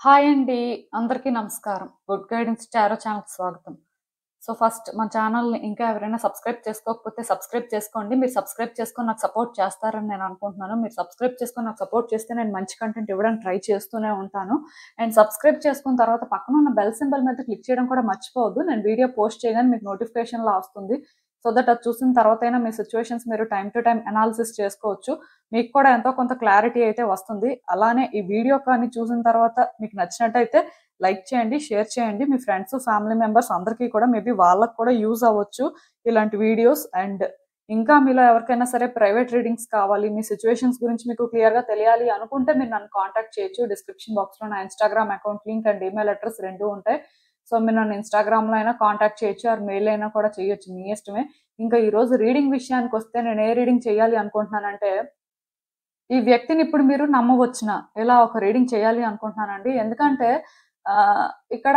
Hi అండి. అందరికీ నమస్కారం. గుడ్ గైడెన్స్ టారో ఛానల్‌కి స్వాగతం. ఫస్ట్ మన ఛానల్‌ని ఇంకా ఎవరైనా సబ్స్క్రైబ్ చేసుకోకపోతే సబ్స్క్రైబ్ చేసుకోండి. మీరు సబ్స్క్రైబ్ చేసుకొని నాకు సపోర్ట్ చేస్తారని నేను అనుకుంటున్నాను. మీరు సబ్స్క్రైబ్ చేసుకొని నాకు సపోర్ట్ చేస్తే నేను మంచి కంటెంట్ ఇవ్వడానికి ట్రై చేస్తూనే ఉంటాను. అండ్ సబ్స్క్రైబ్ చేసుకున్న తర్వాత పక్కన ఉన్న బెల్ సింబల్ మీద క్లిక్ చేయడం కూడా మర్చిపోవద్దు. నేను వీడియో పోస్ట్ చేయగానే మీకు నోటిఫికేషన్‌లా వస్తుంది. సో దట్ అది చూసిన తర్వాతైనా మీ సిట్యుయేషన్స్ మీరు టైమ్ టు టైమ్ అనాలిసిస్ చేసుకోవచ్చు. మీకు కూడా ఎంతో కొంత క్లారిటీ అయితే వస్తుంది. అలానే ఈ వీడియో కానీ చూసిన తర్వాత మీకు నచ్చినట్టయితే లైక్ చేయండి, షేర్ చేయండి. మీ ఫ్రెండ్స్, ఫ్యామిలీ మెంబర్స్ అందరికీ కూడా మేబీ వాళ్ళకి కూడా యూజ్ అవ్వచ్చు ఇలాంటి వీడియోస్. అండ్ ఇంకా మీలో ఎవరికైనా సరే ప్రైవేట్ రీడింగ్స్ కావాలి, మీ సిచ్యువేషన్స్ గురించి మీకు క్లియర్‌గా తెలియాలి అనుకుంటే మీరు నన్ను కాంటాక్ట్ చేయొచ్చు. డిస్క్రిప్షన్ బాక్స్‌లో నా Instagram account link and email address 2 ఉంటాయి. సో మీరు నన్ను ఇన్‌స్టాగ్రామ్‌లో అయినా కాంటాక్ట్ చేయొచ్చు ఆర్ మెయిల్ అయినా కూడా చేయొచ్చు. మీ ఇష్టమే. ఇంకా ఈరోజు రీడింగ్ విషయానికొస్తే నేను ఏ రీడింగ్ చేయాలి అనుకుంటున్నానంటే, ఈ వ్యక్తిని ఇప్పుడు మీరు నమ్మవచ్చునా? ఇలా ఒక రీడింగ్ చేయాలి అనుకుంటున్నానండి. ఎందుకంటే ఇక్కడ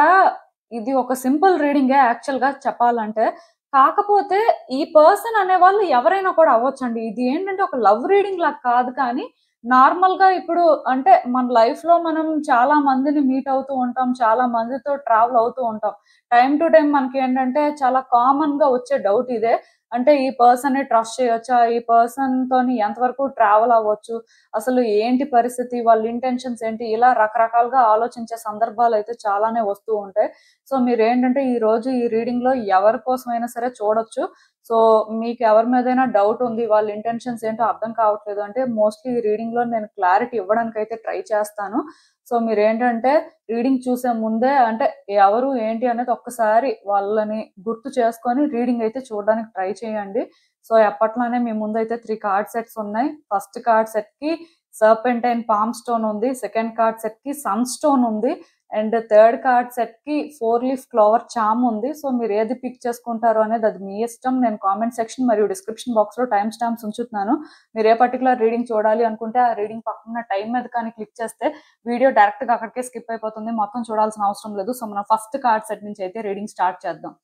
ఇది ఒక సింపుల్ రీడింగే యాక్చువల్‌గా చెప్పాలంటే. కాకపోతే ఈ పర్సన్ అనేవాళ్ళు ఎవరైనా కూడా అవ్వొచ్చండి. ఇది ఏంటంటే ఒక లవ్ రీడింగ్ లాగా కాదు కానీ, నార్మల్‌గా ఇప్పుడు అంటే మన లైఫ్‌లో మనం చాలా మందిని మీట్ అవుతూ ఉంటాం. చాలా మందితో ట్రావెల్ అవుతూ ఉంటాం. టైమ్ టు టైమ్ మనకేంటంటే చాలా కామన్‌గా వచ్చే డౌట్ ఇదే. అంటే ఈ పర్సన్‌ని ట్రస్ట్ చేయొచ్చా? ఈ పర్సన్‌తోని ఎంతవరకు ట్రావెల్ అవ్వచ్చు? అసలు ఏంటి పరిస్థితి? వాళ్ళ ఇంటెన్షన్స్ ఏంటి? ఇలా రకరకాలుగా ఆలోచించే సందర్భాలయితే చాలానే వస్తూ ఉంటాయి. సో, మీరేంటంటే ఈరోజు ఈ రీడింగ్‌లో ఎవరి కోసమైనా సరే చూడొచ్చు. సో, మీకు ఎవరి మీదైనా డౌట్ ఉంది. వాళ్ళ ఇంటెన్షన్స్ ఏంటో అర్థం కావట్లేదు అంటే మోస్ట్‌లీ ఈ రీడింగ్‌లో నేను క్లారిటీ ఇవ్వడానికైతే ట్రై చేస్తాను. సో, మీరేంటంటే రీడింగ్ చూసే ముందే అంటే ఎవరు ఏంటి అనేది ఒక్కసారి వాళ్ళని గుర్తు చేసుకొని రీడింగ్ అయితే చూడడానికి ట్రై చేయండి. సో, ఎప్పట్లానే మీ ముందైతే 3 కార్డ్ సెట్స్ ఉన్నాయి. ఫస్ట్ కార్డ్ సెట్‌కి సర్పెంటైన్ పామ్ స్టోన్ ఉంది. సెకండ్ కార్డ్ సెట్‌కి సన్ స్టోన్ ఉంది. అండ్ థర్డ్ కార్డ్ సెట్‌కి 4 లీఫ్ క్లోవర్ చార్మ్ ఉంది. సో, మీరు ఏది పిక్ చేసుకుంటారో అనేది అది మీ ఇష్టం. నేను కామెంట్ సెక్షన్ మరియు డిస్క్రిప్షన్ బాక్స్‌లో టైమ్ స్టాంప్స్ ఉంచుతున్నాను. మీరు ఏ పర్టిక్యులర్ రీడింగ్ చూడాలి అనుకుంటే ఆ రీడింగ్ పక్కన టైమ్ మీద కానీ క్లిక్ చేస్తే వీడియో డైరెక్ట్‌గా అక్కడికే స్కిప్ అయిపోతుంది. మొత్తం చూడాల్సిన అవసరం లేదు. సో, మనం ఫస్ట్ కార్డ్ సెట్ నుంచి అయితే రీడింగ్ స్టార్ట్ చేద్దాం.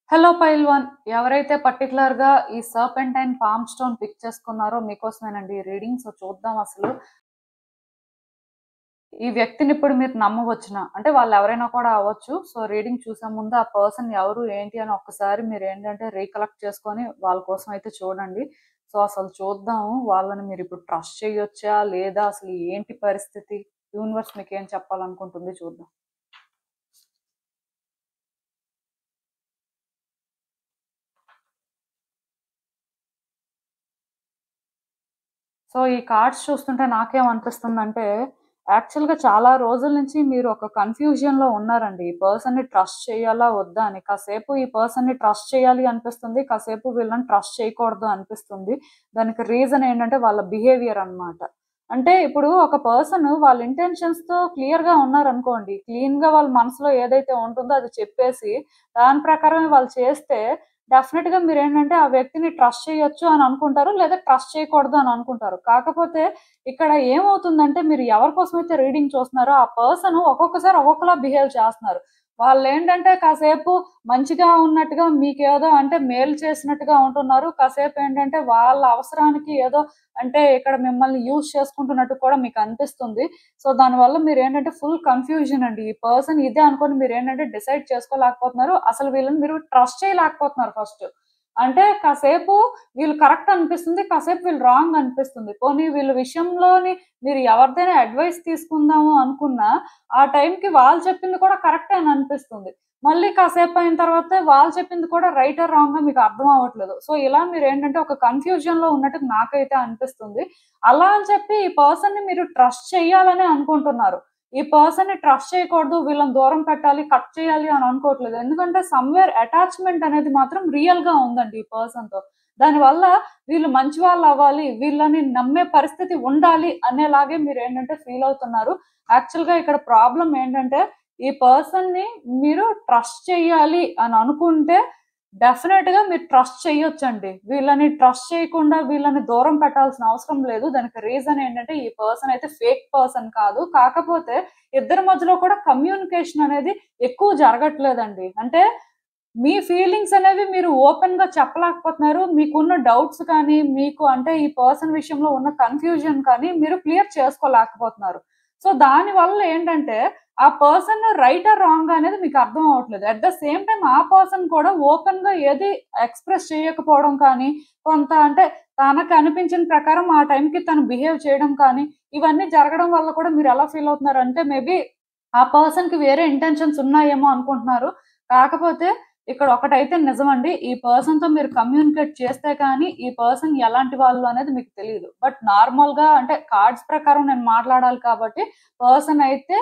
హలో పైల్వాన్. ఎవరైతే పర్టిక్యులర్‌గా ఈ సర్పెంటైన్ పామ్ స్టోన్ పిక్ చేసుకున్నారో మీకోసమేనండి ఈ రీడింగ్. సో, చూద్దాం అసలు ఈ వ్యక్తిని ఇప్పుడు మీరు నమ్మవచ్చునా? అంటే వాళ్ళెవరైనా కూడా అవ్వచ్చు. సో, రీడింగ్ చూసే ముందు ఆ పర్సన్ ఎవరు, ఏంటి అని ఒక్కసారి మీరేంటంటే రీకలెక్ట్ చేసుకొని వాళ్ళ కోసం అయితే చూడండి. సో, అసలు చూద్దాము వాళ్ళని మీరిప్పుడు ట్రస్ట్ చేయొచ్చా? లేదా? అసలు ఏంటి పరిస్థితి? యూనివర్స్ మీకేం చెప్పాలనుకుంటుంది చూద్దాం. సో, ఈ కార్డ్స్ చూస్తుంటే నాకేమనిపిస్తుందంటే, యాక్చువల్‌గా చాలా రోజుల నుంచి మీరు ఒక కన్‌ఫ్యూజన్‌లో ఉన్నారండి. ఈ పర్సన్‌ని ట్రస్ట్ చేయాలా? వద్దా? అని. కాసేపు ఈ పర్సన్‌ని ట్రస్ట్ చేయాలి అనిపిస్తుంది. కాసేపు వీళ్ళని ట్రస్ట్ చేయకూడదు అనిపిస్తుంది. దానికి రీజన్ ఏంటంటే వాళ్ళ బిహేవియర్ అన్నమాట. అంటే ఇప్పుడు ఒక పర్సన్ వాళ్ళ ఇంటెన్షన్స్‌తో క్లియర్‌గా ఉన్నారనుకోండి. క్లీన్‌గా వాళ్ళ మనసులో ఏదైతే ఉంటుందో అది చెప్పేసి, దాని ప్రకారమే వాళ్ళు చేస్తే డెఫినిట్‌గా మీరేంటంటే ఆ వ్యక్తిని ట్రస్ట్ చేయొచ్చు అని అనుకుంటారు. లేదా ట్రస్ట్ చేయకూడదు అని అనుకుంటారు. కాకపోతే ఇక్కడ ఏమవుతుందంటే మీరు ఎవరి కోసమైతే రీడింగ్ చూస్తున్నారో ఆ పర్సన్ ఒక్కొక్కసారి ఒక్కొక్కలా బిహేవ్ చేస్తున్నారు. వాళ్ళేంటంటే కాసేపు మంచిగా ఉన్నట్టుగా మీకేదో అంటే మేలు చేసినట్టుగా ఉంటున్నారు. కాసేపేంటంటే వాళ్ళ అవసరానికి ఏదో అంటే ఇక్కడ మిమ్మల్ని యూజ్ చేసుకుంటున్నట్టు కూడా మీకనిపిస్తుంది. సో, దానివల్ల మీరేంటంటే ఫుల్ కన్‌ఫ్యూజన్ అండి. ఈ పర్సన్ ఇదే అనుకోని మీరేంటంటే డిసైడ్ చేసుకోలేకపోతున్నారు. అసలు వీళ్ళని మీరు ట్రస్ట్ చేయలేకపోతున్నారు ఫస్ట్. అంటే కాసేపు వీళ్ళు కరెక్ట్ అనిపిస్తుంది. కాసేపు వీళ్ళు రాంగ్ అనిపిస్తుంది. పోనీ వీళ్ళ విషయంలోని మీరు ఎవరిదైనా అడ్వైస్ తీసుకుందాము అనుకున్నా, ఆ టైంకి వాళ్ళు చెప్పింది కూడా కరెక్టే అని అనిపిస్తుంది. మళ్ళీ కాసేపయిన తర్వాత వాళ్ళు చెప్పింది కూడా రైటా, రాంగా మీకు అర్థం అవ్వట్లేదు. సో, ఇలా మీరేంటంటే ఒక కన్‌ఫ్యూజన్‌లో ఉన్నట్టు నాకైతే అనిపిస్తుంది. అలా అని చెప్పి ఈ పర్సన్‌ని మీరు ట్రస్ట్ చేయాలనే అనుకుంటున్నారు. ఈ పర్సన్‌ని ట్రస్ట్ చేయకూడదు, వీళ్ళని దూరం పెట్టాలి, కట్ చేయాలి అని అనుకోవట్లేదు. ఎందుకంటే సమ్‌వేర్ అటాచ్‌మెంట్ అనేది మాత్రం రియల్‌గా ఉందండి ఈ పర్సన్‌తో. దానివల్ల వీళ్ళు మంచి వాళ్ళవ్వాలి, వీళ్ళని నమ్మే పరిస్థితి ఉండాలి అనేలాగే మీరేంటంటే ఫీల్ అవుతున్నారు. యాక్చువల్‌గా ఇక్కడ ప్రాబ్లమ్ ఏంటంటే ఈ పర్సన్‌ని మీరు ట్రస్ట్ చేయాలి అని అనుకుంటే డెఫినెట్‌గా మీరు ట్రస్ట్ చేయొచ్చండి. వీళ్ళని ట్రస్ట్ చేయకుండా వీళ్ళని దూరం పెట్టాల్సిన అవసరం లేదు. దానికి రీజన్ ఏంటంటే ఈ పర్సన్ అయితే ఫేక్ పర్సన్ కాదు. కాకపోతే ఇద్దరి మధ్యలో కూడా కమ్యూనికేషన్ అనేది ఎక్కువ జరగట్లేదండి. అంటే మీ ఫీలింగ్స్ అనేవి మీరు ఓపెన్‌గా చెప్పలేకపోతున్నారు. మీకున్న డౌట్స్ కానీ, మీకు అంటే ఈ పర్సన్ విషయంలో ఉన్న కన్‌ఫ్యూజన్ కానీ మీరు క్లియర్ చేసుకోలేకపోతున్నారు. సో దాని వల్ల ఏంటంటే ఆ పర్సన్ రైట్ ఆర్ రాంగ్ అనేది మీకు అర్థం అవ్వట్లేదు. అట్ ద సేమ్ టైం ఆ పర్సన్ కూడా ఓపెన్ గా ఏది ఎక్స్ప్రెస్ చేయకపోవడం కానీ, కొంత అంటే తనకు అనిపించిన ప్రకారం ఆ టైంకి తను బిహేవ్ చేయడం కానీ, ఇవన్నీ జరగడం వల్ల కూడా మీరు ఎలా ఫీల్ అవుతున్నారు అంటే మేబీ ఆ పర్సన్ కి వేరే ఇంటెన్షన్స్ ఉన్నాయేమో అనుకుంటున్నారు. కాకపోతే ఇక్కడ ఒకటైతే నిజమండి. ఈ పర్సన్ తో మీరు కమ్యూనికేట్ చేస్తే కానీ ఈ పర్సన్ ఎలాంటి వాళ్ళు అనేది మీకు తెలీదు. బట్ నార్మల్‌గా అంటే కార్డ్స్ ప్రకారం నేను మాట్లాడాలి కాబట్టి పర్సన్ అయితే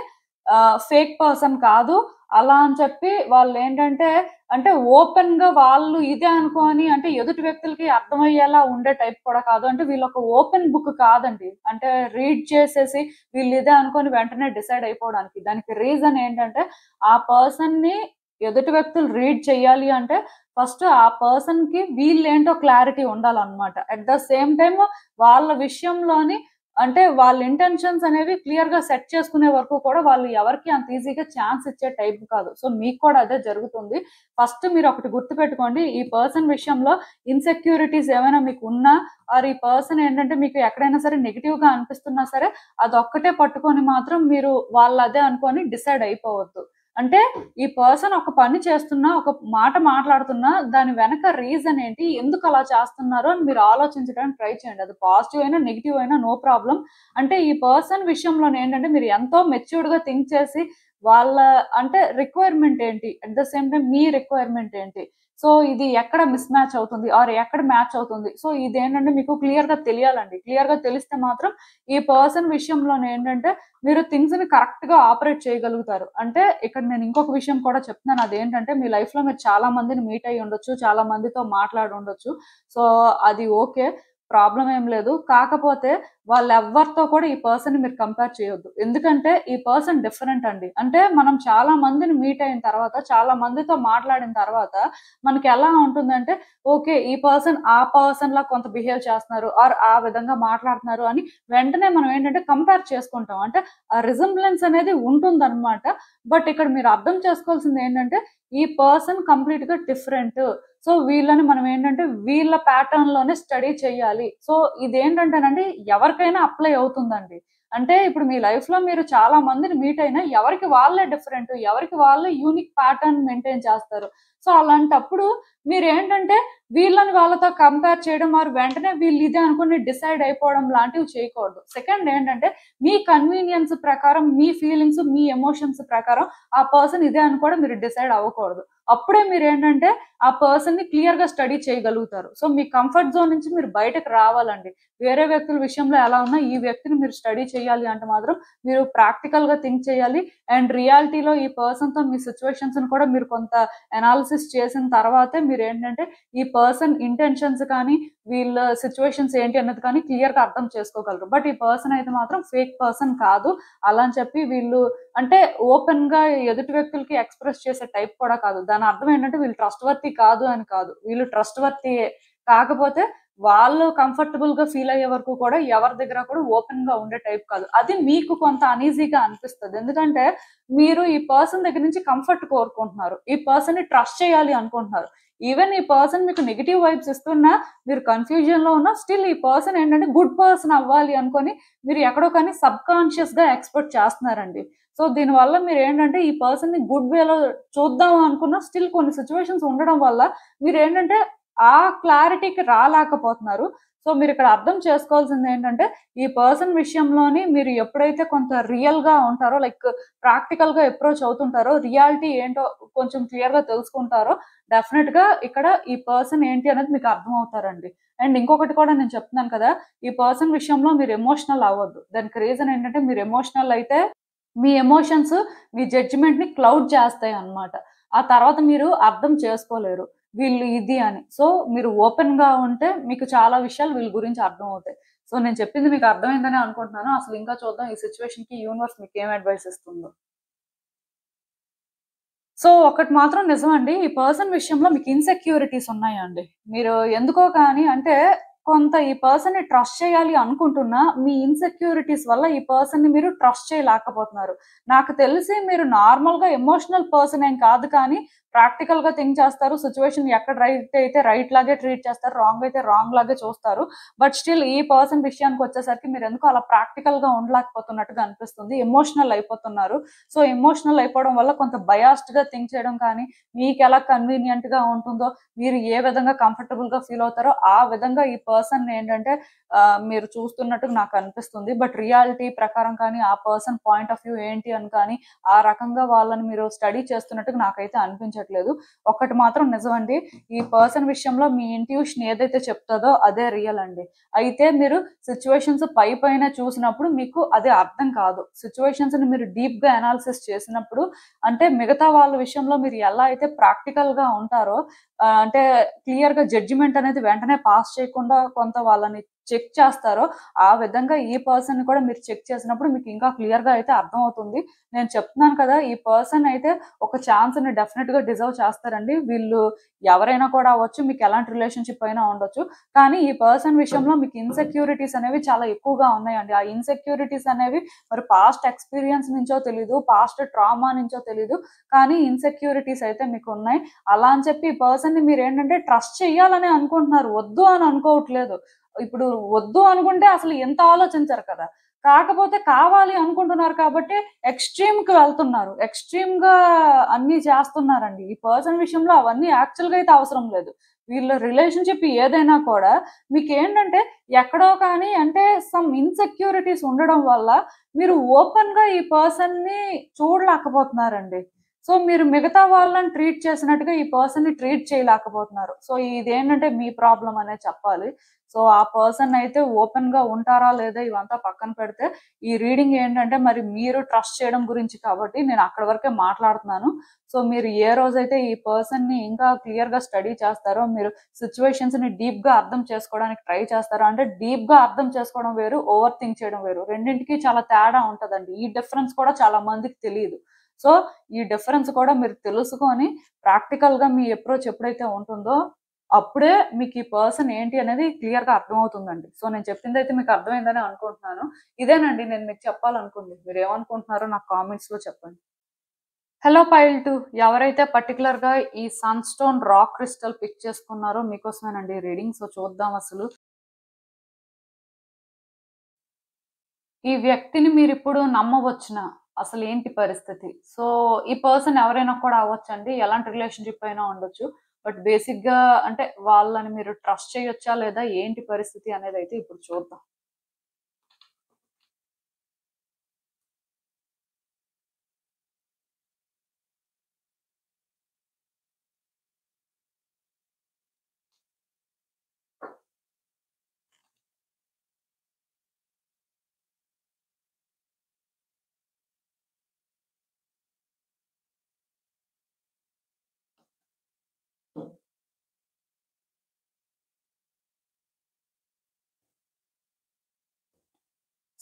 ఫేక్ పర్సన్ కాదు. అలా అని చెప్పి వాళ్ళేంటంటే అంటే ఓపెన్‌గా వాళ్ళు ఇదే అనుకోని అంటే ఎదుటి వ్యక్తులకి అర్థమయ్యేలా ఉండే టైప్ కూడా కాదు. అంటే వీళ్ళొక ఓపెన్ బుక్ కాదండి. అంటే రీడ్ చేసేసి వీళ్ళు ఇదే అనుకోని వెంటనే డిసైడ్ అయిపోవడానికి. దానికి రీజన్ ఏంటంటే ఆ పర్సన్‌ని ఎదుటి వ్యక్తులు రీడ్ చేయాలి అంటే ఫస్ట్ ఆ పర్సన్‌కి వీళ్ళేంటో క్లారిటీ ఉండాలన్నమాట. అట్ ద సేమ్ టైమ్ వాళ్ళ విషయంలోని అంటే వాళ్ళ ఇంటెన్షన్స్ అనేవి క్లియర్‌గా సెట్ చేసుకునే వరకు కూడా వాళ్ళు ఎవరికీ అంత ఈజీగా ఛాన్స్ ఇచ్చే టైప్ కాదు. సో మీకు కూడా అదే జరుగుతుంది. ఫస్ట్ మీరొకటి గుర్తుపెట్టుకోండి. ఈ పర్సన్ విషయంలో ఇన్‌సెక్యూరిటీస్ ఏమైనా మీకున్నా ఆర్ ఈ పర్సన్ ఏంటంటే మీకు ఎక్కడైనా సరే నెగెటివ్‌గా అనిపిస్తున్నా సరే అదొక్కటే పట్టుకొని మాత్రం మీరు వాళ్ళదే అనుకోని డిసైడ్ అయిపోవద్దు. అంటే ఈ పర్సన్ ఒక పని చేస్తున్నా, ఒక మాట మాట్లాడుతున్నా దాని వెనక రీజన్ ఏంటి? ఎందుకలా చేస్తున్నారు అని మీరు ఆలోచించడానికి ట్రై చేయండి. అది పాజిటివ్ అయినా, నెగెటివ్ అయినా నో ప్రాబ్లమ్. అంటే ఈ పర్సన్ విషయంలోనేంటంటే మీరు ఎంతో మెచ్యూర్డ్‌గా థింక్ చేసి వాళ్ళ అంటే రిక్వైర్మెంట్ ఏంటి? At the same time me requirement ఏంటి? సో ఇది ఎక్కడ మిస్ మ్యాచ్ అవుతుంది? ఆర్ ఎక్కడ మ్యాచ్ అవుతుంది? సో ఇదేంటంటే మీకు క్లియర్‌గా తెలియాలండి. క్లియర్‌గా తెలిస్తే మాత్రం ఈ పర్సన్ విషయంలోనేంటంటే మీరు థింగ్స్‌ని కరెక్ట్‌గా ఆపరేట్ చేయగలుగుతారు. అంటే ఇక్కడ నేను ఇంకొక విషయం కూడా చెప్తున్నాను. అదేంటంటే మీ లైఫ్‌లో మీరు చాలా మందిని మీట్ అయ్యి ఉండొచ్చు. చాలా మందితో మాట్లాడి ఉండొచ్చు. సో అది ఓకే. ప్రాబ్లమ్ ఏం లేదు. కాకపోతే వాళ్ళెవ్వరితో కూడా ఈ పర్సన్‌ని మీరు కంపేర్ చేయొద్దు. ఎందుకంటే ఈ పర్సన్ డిఫరెంట్ అండి. అంటే మనం చాలా మందిని మీట్ అయిన తర్వాత, చాలా మందితో మాట్లాడిన తర్వాత మనకెలా ఉంటుందంటే ఓకే. ఈ పర్సన్ ఆ పర్సన్‌లా కొంత బిహేవ్ చేస్తున్నారు ఆర్ ఆ విధంగా మాట్లాడుతున్నారు అని వెంటనే మనం ఏంటంటే కంపేర్ చేసుకుంటాం. అంటే ఆ రిజెంబ్లెన్స్ అనేది ఉంటుందన్నమాట. బట్ ఇక్కడ మీరు అర్థం చేసుకోవాల్సింది ఏంటంటే ఈ పర్సన్ కంప్లీట్‌గా డిఫరెంట్. సో వీళ్ళని మనం ఏంటంటే వీళ్ళ ప్యాటర్న్‌లోనే స్టడీ చేయాలి. సో ఇదేంటంటేనండి ఎవరికైనా అప్లై అవుతుందండి. అంటే ఇప్పుడు మీ లైఫ్‌లో మీరు చాలా మందిని మీట్ అయినా ఎవరికి వాళ్ళే డిఫరెంట్. ఎవరికి వాళ్ళే యూనిక్ ప్యాటర్న్ మెయింటైన్ చేస్తారు. సో అలాంటప్పుడు మీరేంటంటే వీళ్ళని వాళ్ళతో కంపేర్ చేయడం ఆర్ వెంటనే వీళ్ళు ఇదే అనుకుని డిసైడ్ అయిపోవడం లాంటివి చేయకూడదు. సెకండ్ ఏంటంటే మీ కన్వీనియన్స్ ప్రకారం, మీ ఫీలింగ్స్, మీ ఎమోషన్స్ ప్రకారం ఆ పర్సన్ ఇదే అని కూడా మీరు డిసైడ్ అవ్వకూడదు. అప్పుడే మీరేంటంటే ఆ పర్సన్‌ని క్లియర్‌గా స్టడీ చేయగలుగుతారు. సో మీ కంఫర్ట్ జోన్ నుంచి మీరు బయటకు రావాలండి. వేరే వ్యక్తుల విషయంలో ఎలా ఉన్నా ఈ వ్యక్తిని మీరు స్టడీ చేయాలి అంటే మాత్రం మీరు ప్రాక్టికల్‌గా థింక్ చేయాలి. అండ్ రియాలిటీలో ఈ పర్సన్‌తో మీ సిట్యుయేషన్స్‌ని కూడా మీరు కొంత అనాలిసిస్ చేసిన తర్వాతే మీరేంటంటే ఈ పర్సన్ ఇంటెన్షన్స్ కానీ, వీళ్ళ సిట్యుయేషన్స్ ఏంటి అన్నది కానీ క్లియర్‌గా అర్థం చేసుకోగలరు. బట్ ఈ పర్సన్ అయితే మాత్రం ఫేక్ పర్సన్ కాదు. అలా అని చెప్పి వీళ్ళు అంటే ఓపెన్‌గా ఎదుటి వ్యక్తులకి ఎక్స్‌ప్రెస్ చేసే టైప్ కూడా కాదు. దాని అర్థం ఏంటంటే వీళ్ళు ట్రస్ట్ వర్తీ కాదు అని కాదు. వీళ్ళు ట్రస్ట్ వర్తీయే. కాకపోతే వాళ్ళు కంఫర్టబుల్‌గా ఫీల్ అయ్యే వరకు కూడా ఎవరి దగ్గర కూడా ఓపెన్‌గా ఉండే టైప్ కాదు. అది మీకు కొంత అన్‌ఈజీగా అనిపిస్తది. ఎందుకంటే మీరు ఈ పర్సన్ దగ్గర నుంచి కంఫర్ట్ కోరుకుంటున్నారు. ఈ పర్సన్‌ని ట్రస్ట్ చేయాలి అనుకుంటున్నారు. ఈవెన్ ఈ పర్సన్ మీకు నెగెటివ్ వైబ్స్ ఇస్తున్నా, మీరు కన్‌ఫ్యూజన్‌లో ఉన్నా స్టిల్ ఈ పర్సన్ ఏంటంటే గుడ్ పర్సన్ అవ్వాలి అనుకోని మీరు ఎక్కడో కానీ సబ్‌కాన్షియస్‌గా ఎక్స్‌పెక్ట్ చేస్తున్నారండి. సో దీనివల్ల మీరేంటంటే ఈ పర్సన్‌ని గుడ్ వేలో చూద్దాం అనుకున్న స్టిల్ కొన్ని సిట్యుయేషన్స్ ఉండడం వల్ల మీరేంటంటే ఆ క్లారిటీకి రాలేకపోతున్నారు. సో మీరిక్కడ అర్థం చేసుకోవాల్సిందేంటంటే ఈ పర్సన్ విషయంలోని మీరు ఎప్పుడైతే కొంత రియల్‌గా ఉంటారో లైక్ ప్రాక్టికల్‌గా అప్రోచ్ అవుతుంటారో, రియాలిటీ ఏంటో కొంచెం క్లియర్‌గా తెలుసుకుంటారో డెఫినిట్‌గా ఇక్కడ ఈ పర్సన్ ఏంటి అనేది మీకు అర్థమవుతారండి. అండ్ ఇంకొకటి కూడా నేను చెప్తున్నాను కదా! ఈ పర్సన్ విషయంలో మీరు ఎమోషనల్ అవ్వొద్దు. దానికి రీజన్ ఏంటంటే మీరు ఎమోషనల్ అయితే మీ ఎమోషన్స్ మీ జడ్జ్‌మెంట్‌ని క్లౌడ్ చేస్తాయన్నమాట. ఆ తర్వాత మీరు అర్థం చేసుకోలేరు. వీళ్ళు ఇది అని. సో, మీరు ఓపెన్‌గా ఉంటే మీకు చాలా విషయాలు వీళ్ళ గురించి అర్థమవుతాయి. సో, నేను చెప్పింది మీకు అర్థమైందనే అనుకుంటున్నాను. అసలు ఇంకా చూద్దాం ఈ సిట్యుయేషన్‌కి యూనివర్స్ మీకేం అడ్వైస్ ఇస్తుందో. సో, ఒకటి మాత్రం నిజమండి. ఈ పర్సన్ విషయంలో మీకు ఇన్‌సెక్యూరిటీస్ ఉన్నాయండి. మీరు ఎందుకో కానీ అంటే కొంత ఈ పర్సన్‌ని ట్రస్ట్ చేయాలి అనుకుంటున్నా, మీ ఇన్‌సెక్యూరిటీస్ వల్ల ఈ పర్సన్‌ని మీరు ట్రస్ట్ చేయలేకపోతున్నారు. నాకు తెలిసి మీరు నార్మల్‌గా ఎమోషనల్ పర్సన్ ఏం కాదు కానీ, ప్రాక్టికల్‌గా థింక్ చేస్తారు. సిట్యుయేషన్ ఎక్కడ రైట్ అయితే రైట్ లాగే ట్రీట్ చేస్తారు. రాంగ్ అయితే రాంగ్ లాగే చూస్తారు. బట్ స్టిల్ ఈ పర్సన్ విషయానికొచ్చేసరికి మీరెందుకో అలా ప్రాక్టికల్‌గా ఉండలేకపోతున్నట్టుగా అనిపిస్తుంది. ఎమోషనల్ అయిపోతున్నారు. సో, ఎమోషనల్ అయిపోవడం వల్ల కొంత బయాస్డ్‌గా థింక్ చేయడం కానీ, మీకెలా కన్వీనియంట్‌గా ఉంటుందో, మీరు ఏ విధంగా కంఫర్టబుల్‌గా ఫీల్ అవుతారో, ఆ విధంగా ఈ పర్సన్‌ని ఏంటంటే మీరు చూస్తున్నట్టుగా నాకు అనిపిస్తుంది. బట్ రియాలిటీ ప్రకారం కానీ, ఆ పర్సన్ పాయింట్ ఆఫ్ వ్యూ ఏంటి అని కానీ, ఆ రకంగా వాళ్ళని మీరు స్టడీ చేస్తున్నట్టుగా నాకైతే అనిపించట్లేదు. ఒక్కటి మాత్రం నిజమండి. ఈ పర్సన్ విషయంలో మీ ఇంట్యూషన్ ఏదైతే చెప్తదో అదే రియల్ అండి. అయితే మీరు సిట్యుయేషన్స్ పైపైన చూసినప్పుడు మీకు అది అర్థం కాదు. సిట్యుయేషన్స్‌ని మీరు డీప్‌గా అనాలిసిస్ చేసినప్పుడు అంటే మిగతా వాళ్ళ విషయంలో మీరు ఎలా అయితే ప్రాక్టికల్‌గా ఉంటారో అంటే క్లియర్‌గా జడ్జిమెంట్ అనేది వెంటనే పాస్ చేయకుండా కొంత వాళ్ళని చెక్ చేస్తారో, ఆ విధంగా ఈ పర్సన్‌ని కూడా మీరు చెక్ చేసినప్పుడు మీకు ఇంకా క్లియర్‌గా అయితే అర్థమవుతుంది. నేను చెప్తున్నాను కదా! ఈ పర్సన్ అయితే ఒక ఛాన్స్‌ని డెఫినిట్‌గా డిజర్వ్ చేస్తారండి. వీళ్ళు ఎవరైనా కూడా అవ్వచ్చు. మీకు ఎలాంటి రిలేషన్‌షిప్ అయినా ఉండొచ్చు. కానీ ఈ పర్సన్ విషయంలో మీకు ఇన్‌సెక్యూరిటీస్ అనేవి చాలా ఎక్కువగా ఉన్నాయండి. ఆ ఇన్‌సెక్యూరిటీస్ అనేవి మరి పాస్ట్ ఎక్స్‌పీరియన్స్ నుంచో తెలీదు, పాస్ట్ ట్రామా నుంచో తెలీదు. కానీ ఇన్‌సెక్యూరిటీస్ అయితే మీకున్నాయి. అలా అని చెప్పి ఈ పర్సన్‌ని మీరేంటంటే ట్రస్ట్ చేయాలనే అనుకుంటున్నారు. వద్దు అని అనుకోవట్లేదు. ఇప్పుడు వద్దు అనుకుంటే అసలు ఇంత ఆలోచించరు కదా! కాకపోతే కావాలి అనుకుంటున్నారు కాబట్టి ఎక్స్‌ట్రీమ్‌కి వెళ్తున్నారు. ఎక్స్‌ట్రీమ్‌గా అన్నీ చేస్తున్నారండి. ఈ పర్సన్ విషయంలో అవన్నీ యాక్చువల్‌గా అయితే అవసరం లేదు. వీళ్ళ రిలేషన్‌షిప్ ఏదైనా కూడా మీకేంటంటే ఎక్కడో కానీ అంటే సమ్ ఇన్‌సెక్యూరిటీస్ ఉండడం వల్ల మీరు ఓపెన్‌గా ఈ పర్సన్‌ని చూడలేకపోతున్నారండి. సో, మీరు మిగతా వాళ్ళని ట్రీట్ చేసినట్టుగా ఈ పర్సన్‌ని ట్రీట్ చేయలేకపోతున్నారు. సో, ఇదేంటంటే మీ ప్రాబ్లమ్ అనే చెప్పాలి. సో, ఆ పర్సన్ అయితే ఓపెన్‌గా ఉంటారా లేదా ఇవంతా పక్కన పెడితే, ఈ రీడింగ్ ఏంటంటే మరి మీరు ట్రస్ట్ చేయడం గురించి కాబట్టి నేను అక్కడి వరకే మాట్లాడుతున్నాను. సో, మీరు ఏ రోజైతే ఈ పర్సన్‌ని ఇంకా క్లియర్‌గా స్టడీ చేస్తారో, మీరు సిట్యుయేషన్స్‌ని డీప్‌గా అర్థం చేసుకోవడానికి ట్రై చేస్తారో అంటే డీప్‌గా అర్థం చేసుకోవడం వేరు, ఓవర్ థింక్ చేయడం వేరు. రెండింటికి చాలా తేడా ఉంటదండి. ఈ డిఫరెన్స్ కూడా చాలా మందికి తెలీదు. సో, ఈ డిఫరెన్స్ కూడా మీరు తెలుసుకొని ప్రాక్టికల్‌గా మీ అప్రోచ్ ఎప్పుడైతే ఉంటుందో అప్పుడే మీకీ పర్సన్ ఏంటి అనేది క్లియర్‌గా అర్థమవుతుందండి. సో, నేను చెప్పిందైతే మీకు అర్థమైందనే అనుకుంటున్నాను. ఇదేనండి నేను మీకు చెప్పాలనుకుంది. మీరేమనుకుంటున్నారో నాకు కామెంట్స్‌లో చెప్పండి. హలో పైల్ 2 ఎవరైతే పర్టిక్యులర్‌గా ఈ సన్‌స్టోన్ రాక్ క్రిస్టల్ పిక్ చేసుకున్నారో మీకోసమేనండి రీడింగ్. సో, చూద్దాం అసలు. ఈ వ్యక్తిని మీరిప్పుడు నమ్మవచ్చునా? అసలేంటి పరిస్థితి? సో, ఈ పర్సన్ ఎవరైనా కూడా అవ్వచ్చండి. ఎలాంటి రిలేషన్‌షిప్ అయినా ఉండొచ్చు. బట్ బేసిక్‌గా అంటే వాళ్ళని మీరు ట్రస్ట్ చేయొచ్చా? లేదా? ఏంటి పరిస్థితి అనేదైతే ఇప్పుడు చూద్దాం.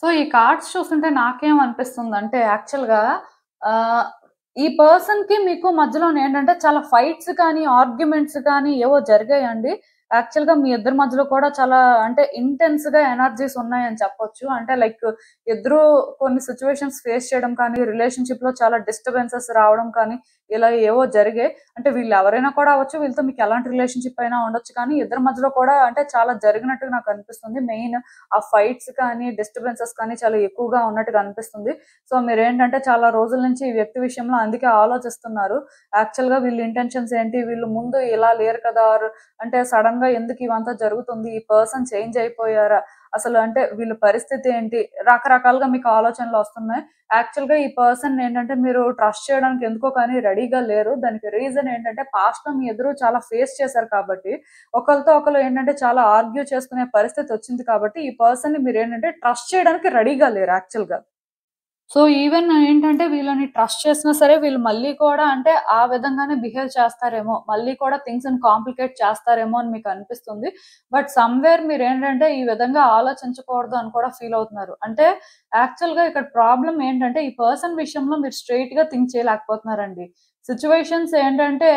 సో, ఈ కార్డ్స్ చూస్తుంటే నాకేమనిపిస్తుందంటే యాక్చువల్‌గా ఆహ్, ఈ పర్సన్‌కి మీకు మధ్యలోనేంటంటే చాలా ఫైట్స్ కానీ, ఆర్గ్యుమెంట్స్ కానీ ఏవో జరిగాయండి. యాక్చువల్‌గా మీ ఇద్దరి మధ్యలో కూడా చాలా అంటే ఇంటెన్స్‌గా ఎనర్జీస్ ఉన్నాయని చెప్పొచ్చు. అంటే లైక్ ఇద్దరు కొన్ని సిట్యుయేషన్స్ ఫేస్ చేయడం కానీ, రిలేషన్‌షిప్‌లో చాలా డిస్టర్బెన్సెస్ రావడం కానీ, ఇలా ఏవో జరిగాయి. అంటే వీళ్ళెవరైనా కూడా అవ్వచ్చు. వీళ్ళతో మీకు ఎలాంటి రిలేషన్‌షిప్ అయినా ఉండొచ్చు. కానీ ఇద్దరి మధ్యలో కూడా అంటే చాలా జరిగినట్టుగా నాకనిపిస్తుంది. మెయిన్ ఆ ఫైట్స్ కానీ, డిస్టర్బెన్సెస్ కానీ చాలా ఎక్కువగా ఉన్నట్టుగా అనిపిస్తుంది. సో, మీరేంటంటే చాలా రోజుల నుంచి ఈ వ్యక్తి విషయంలో అందుకే ఆలోచిస్తున్నారు. యాక్చువల్‌గా వీళ్ళ ఇంటెన్షన్స్ ఏంటి? వీళ్ళు ముందు ఇలా లేరు కదా! అంటే సడెన్‌గా ఎందుకు ఇవంతా జరుగుతుంది? ఈ పర్సన్ చేంజ్ అయిపోయారా? అసలు అంటే వీళ్ళ పరిస్థితి ఏంటి? రకరకాలుగా మీకు ఆలోచనలొస్తున్నాయి. యాక్చువల్‌గా ఈ పర్సన్‌నేంటంటే మీరు ట్రస్ట్ చేయడానికి ఎందుకో కానీ రెడీగా లేరు. దానికి రీజన్ ఏంటంటే పాస్ట్‌లో మీ ఇద్దరు చాలా ఫేస్ చేశారు కాబట్టి, ఒకళ్ళతో ఒకళ్ళు ఏంటంటే చాలా ఆర్గ్యూ చేసుకునే పరిస్థితొచ్చింది కాబట్టి, ఈ పర్సన్‌ని మీరేంటంటే ట్రస్ట్ చేయడానికి రెడీగా లేరు యాక్చువల్‌గా. సో, ఈవెన్ ఏంటంటే వీళ్ళని ట్రస్ట్ చేసినా సరే వీళ్ళు మళ్ళీ కూడా అంటే ఆ విధంగానే బిహేవ్ చేస్తారేమో! మళ్ళీ కూడా థింగ్స్‌ని కాంప్లికేట్ చేస్తారేమో అని మీకనిపిస్తుంది. బట్ సమ్‌వేర్ మీరేంటంటే ఈ విధంగా ఆలోచించకూడదు అని కూడా ఫీల్ అవుతున్నారు. అంటే యాక్చువల్‌గా ఇక్కడ ప్రాబ్లమ్ ఏంటంటే ఈ పర్సన్ విషయంలో మీరు స్ట్రెయిట్‌గా థింక్ చేయలేకపోతున్నారండి. సిట్యుయేషన్స్ ఏంటంటే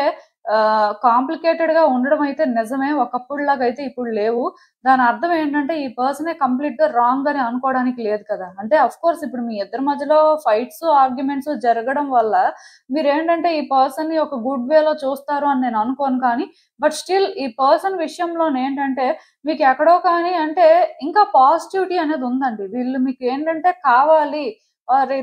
కాంప్లికేటెడ్ గా ఉండడం అయితే నిజమే, ఒకప్పుడులాగా అయితే ఇప్పుడు లేవు. దాని అర్థం ఏంటంటే ఈ పర్సనే కంప్లీట్ గా రాంగ్ అని అనుకోవడానికి లేదు కదా. అంటే అఫ్ కోర్స్ ఇప్పుడు మీ ఇద్దరి మధ్యలో ఫైట్స్ ఆర్గ్యుమెంట్స్ జరగడం వల్ల మీరేంటంటే ఈ పర్సన్ ని ఒక గుడ్ వేలో చూస్తారు అని నేను అనుకోను. కానీ బట్ స్టిల్ ఈ పర్సన్ విషయంలో ఏంటంటే మీకు ఎక్కడో కానీ అంటే ఇంకా పాజిటివిటీ అనేది ఉందండి. వీళ్ళు మీకు ఏంటంటే కావాలి,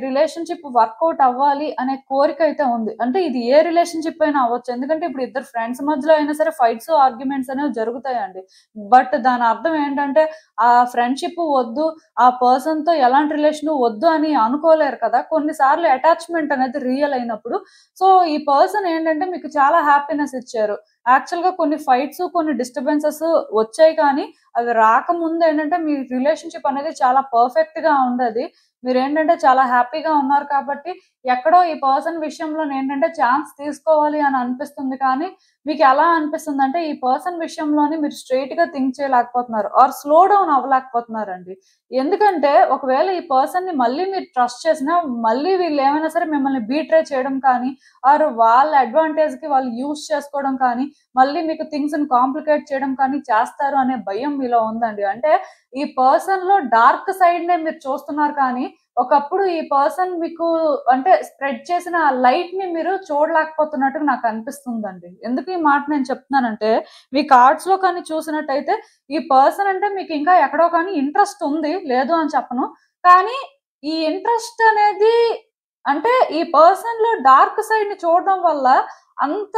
రిలేషన్‌షిప్ వర్కౌట్ అవ్వాలి అనే కోరిక అయితే ఉంది. అంటే ఇది ఏ రిలేషన్‌షిప్ అయినా అవ్వచ్చు. ఎందుకంటే ఇప్పుడు ఇద్దరు ఫ్రెండ్స్ మధ్యలో అయినా సరే ఫైట్స్, ఆర్గ్యుమెంట్స్ అనేవి జరుగుతాయండి. బట్ దాని అర్థం ఏంటంటే ఆ ఫ్రెండ్‌షిప్ వద్దు, ఆ పర్సన్‌తో ఎలాంటి రిలేషన్ వద్దు అని అనుకోలేరు కదా. కొన్ని సార్లు అటాచ్‌మెంట్ అనేది రియల్ అయినప్పుడు సో ఈ పర్సన్ ఏంటంటే మీకు చాలా హ్యాపీనెస్ ఇచ్చారు. యాక్చువల్‌గా కొన్ని ఫైట్స్, కొన్ని డిస్టర్బెన్సెస్ వచ్చాయి కానీ అవి రాకముందు ఏంటంటే మీ రిలేషన్‌షిప్ అనేది చాలా పర్ఫెక్ట్‌గా ఉండేది. మీరేంటంటే చాలా హ్యాపీగా ఉన్నారు కాబట్టి, ఎక్కడో ఈ పర్సన్ విషయంలో ఏంటంటే ఛాన్స్ తీసుకోవాలి అని అనిపిస్తుంది కానీ, మీకు ఎలా అనిపిస్తుందంటే ఈ పర్సన్ విషయంలోని మీరు స్ట్రెయిట్‌గా థింక్ చేయలేకపోతున్నారు. ఆర్ స్లో డౌన్ అవ్వలేకపోతున్నారండి. ఎందుకంటే ఒకవేళ ఈ పర్సన్‌ని మళ్ళీ మీరు ట్రస్ట్ చేసినా, మళ్ళీ వీళ్ళేమైనా సరే మిమ్మల్ని బీట్రే చేయడం కానీ, ఆర్ వాళ్ళ అడ్వాంటేజ్‌కి వాళ్ళు యూజ్ చేసుకోవడం కానీ, మళ్ళీ మీకు థింగ్స్‌ని కాంప్లికేట్ చేయడం కానీ చేస్తారు అనే భయం మీలో ఉందండి. అంటే ఈ పర్సన్‌లో డార్క్ సైడ్‌నే మీరు చూస్తున్నారు కానీ, ఒకప్పుడు ఈ పర్సన్ మీకు అంటే స్ప్రెడ్ చేసిన ఆ లైట్‌ని మీరు చూడలేకపోతున్నట్టుగా నాకనిపిస్తుందండి. ఎందుకు ఈ మాట నేను చెప్తున్నానంటే, మీ కార్డ్స్‌లో కానీ చూసినట్టయితే, ఈ పర్సన్ అంటే మీకు ఇంకా ఎక్కడో కానీ ఇంట్రెస్ట్ ఉంది, లేదు అని చెప్పను. కానీ ఈ ఇంట్రెస్ట్ అనేది అంటే ఈ పర్సన్‌లో డార్క్ సైడ్‌ని చూడడం వల్ల అంత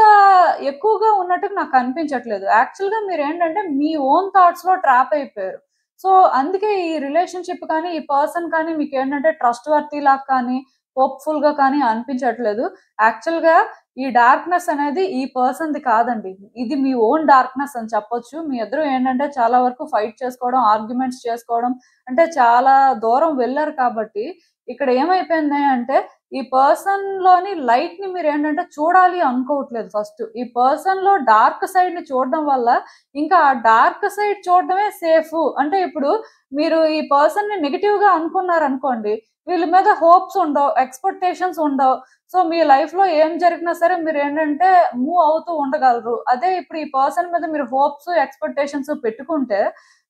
ఎక్కువగా ఉన్నట్టుగా నాకనిపించట్లేదు. యాక్చువల్‌గా మీరేంటంటే మీ ఓన్ థాట్స్‌లో ట్రాప్ అయిపోయారు. సో, అందుకే ఈ రిలేషన్‌షిప్ కానీ, ఈ పర్సన్ కానీ మీకేంటంటే ట్రస్ట్ వర్తీ లాగా కానీ, హోప్‌ఫుల్‌గా కానీ అనిపించట్లేదు. యాక్చువల్‌గా ఈ డార్క్‌నెస్ అనేది ఈ పర్సన్‌ది కాదండి. ఇది మీ ఓన్ డార్క్‌నెస్ అని చెప్పొచ్చు. మీ ఇద్దరు ఏంటంటే చాలా వరకు ఫైట్ చేసుకోవడం, ఆర్గ్యుమెంట్స్ చేసుకోవడం అంటే చాలా దూరం వెళ్లారు కాబట్టి, ఇక్కడ ఏమైపోయింది అంటే ఈ పర్సన్‌లోని లైట్‌ని మీరేంటంటే చూడాలి అనుకోవట్లేదు ఫస్ట్. ఈ పర్సన్‌లో డార్క్ సైడ్‌ని చూడడం వల్ల ఇంకా ఆ డార్క్ సైడ్ చూడడమే సేఫు. అంటే ఇప్పుడు మీరు ఈ పర్సన్‌ని నెగెటివ్‌గా అనుకున్నారనుకోండి, వీళ్ళ మీద హోప్స్ ఉండవు, ఎక్స్‌పెక్టేషన్స్ ఉండవు. సో, మీ లైఫ్‌లో ఏం జరిగినా సరే మీరేంటంటే మూవ్ అవుతూ ఉండగలరు. అదే ఇప్పుడు ఈ పర్సన్ మీద మీరు హోప్స్, ఎక్స్‌పెక్టేషన్స్ పెట్టుకుంటే,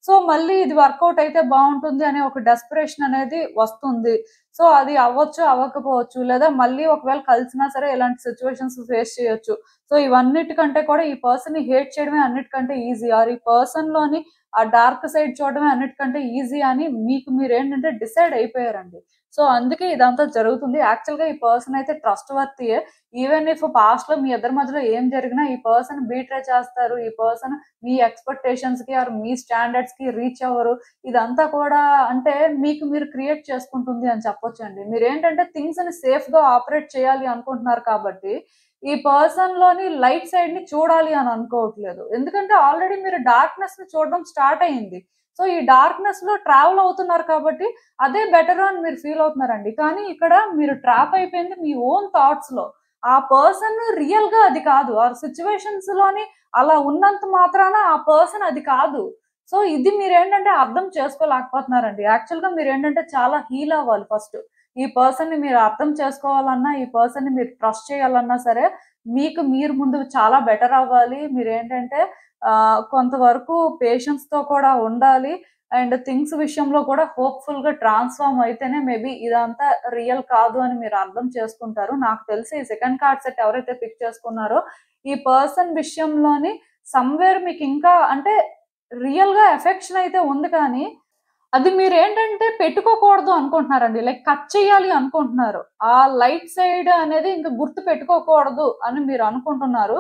సో, మళ్ళీ ఇది వర్కౌట్ అయితే బావుంటుంది అనే ఒక డెస్పరేషన్ అనేది వస్తుంది. సో, అది అవ్వచ్చు, అవ్వకపోవచ్చు. లేదా మళ్ళీ ఒకవేళ కలిసినా సరే ఇలాంటి సిట్యుయేషన్స్ ఫేస్ చేయొచ్చు. సో, ఇవన్నిటికంటే కూడా ఈ పర్సన్‌ని హేట్ చేయడమే అన్నిటికంటే ఈజీ. ఆర్ ఈ పర్సన్‌లోని ఆ డార్క్ సైడ్ చూడడమే అన్నిటికంటే ఈజీ అని మీకు మీరేంటంటే డిసైడ్ అయిపోయారండి. సో, అందుకే ఇదంతా జరుగుతుంది. యాక్చువల్‌గా ఈ పర్సన్ అయితే ట్రస్ట్ వర్తీయే. ఈవెన్ ఇఫ్ పాస్ట్‌లో మీ ఇద్దరి మధ్యలో ఏం జరిగినా ఈ పర్సన్ బీట్రే చేస్తారు. ఈ పర్సన్ మీ ఎక్స్‌పెక్టేషన్స్‌కి ఆర్ మీ స్టాండర్డ్స్‌కి రీచ్ అవ్వరు. ఇదంతా కూడా అంటే మీకు మీరు క్రియేట్ చేసుకుంటుంది అని చెప్పొచ్చండి. మీరేంటంటే థింగ్స్‌ని సేఫ్‌గా ఆపరేట్ చేయాలి అనుకుంటున్నారు కాబట్టి, ఈ పర్సన్‌లోని లైట్ సైడ్‌ని చూడాలి అని అనుకోవట్లేదు. ఎందుకంటే ఆల్రెడీ మీరు డార్క్‌నెస్‌ని చూడడం స్టార్ట్ అయింది. సో, ఈ డార్క్‌నెస్‌లో ట్రావెల్ అవుతున్నారు కాబట్టి అదే బెటర్ అని మీరు ఫీల్ అవుతున్నారండి. కానీ ఇక్కడ మీరు ట్రాప్ అయిపోయింది మీ ఓన్ థాట్స్‌లో. ఆ పర్సన్ రియల్‌గా అది కాదు. ఆ సిట్యుయేషన్స్‌లోని అలా ఉన్నంత మాత్రాన ఆ పర్సన్ అది కాదు. సో, ఇది మీరేంటంటే అర్థం చేసుకోలేకపోతున్నారండి. యాక్చువల్‌గా మీరేంటంటే చాలా హీల్ అవ్వాలి ఫస్ట్. ఈ పర్సన్‌ని మీరు అర్థం చేసుకోవాలన్నా, ఈ పర్సన్‌ని మీరు ట్రస్ట్ చేయాలన్నా సరే, మీకు మీరు ముందు చాలా బెటర్ అవ్వాలి. మీరేంటంటే కొంతవరకు పేషెన్స్‌తో కూడా ఉండాలి. అండ్ థింగ్స్ విషయంలో కూడా హోప్‌ఫుల్‌గా ట్రాన్స్‌ఫార్మ్ అయితేనే మేబీ ఇదంతా రియల్ కాదు అని మీరు అర్థం చేసుకుంటారు. నాకు తెలిసి ఈ సెకండ్ కార్డ్ సెట్ ఎవరైతే పిక్ చేసుకున్నారో, ఈ పర్సన్ విషయంలోని సమ్‌వేర్ మీకింకా అంటే రియల్‌గా ఎఫెక్షన్ అయితే ఉంది కానీ, అది మీరేంటంటే పెట్టుకోకూడదు అనుకుంటున్నారండి. లైక్ కట్ చేయాలి అనుకుంటున్నారు. ఆ లైట్ సైడ్ అనేది ఇంక గుర్తు పెట్టుకోకూడదు అని మీరు అనుకుంటున్నారు.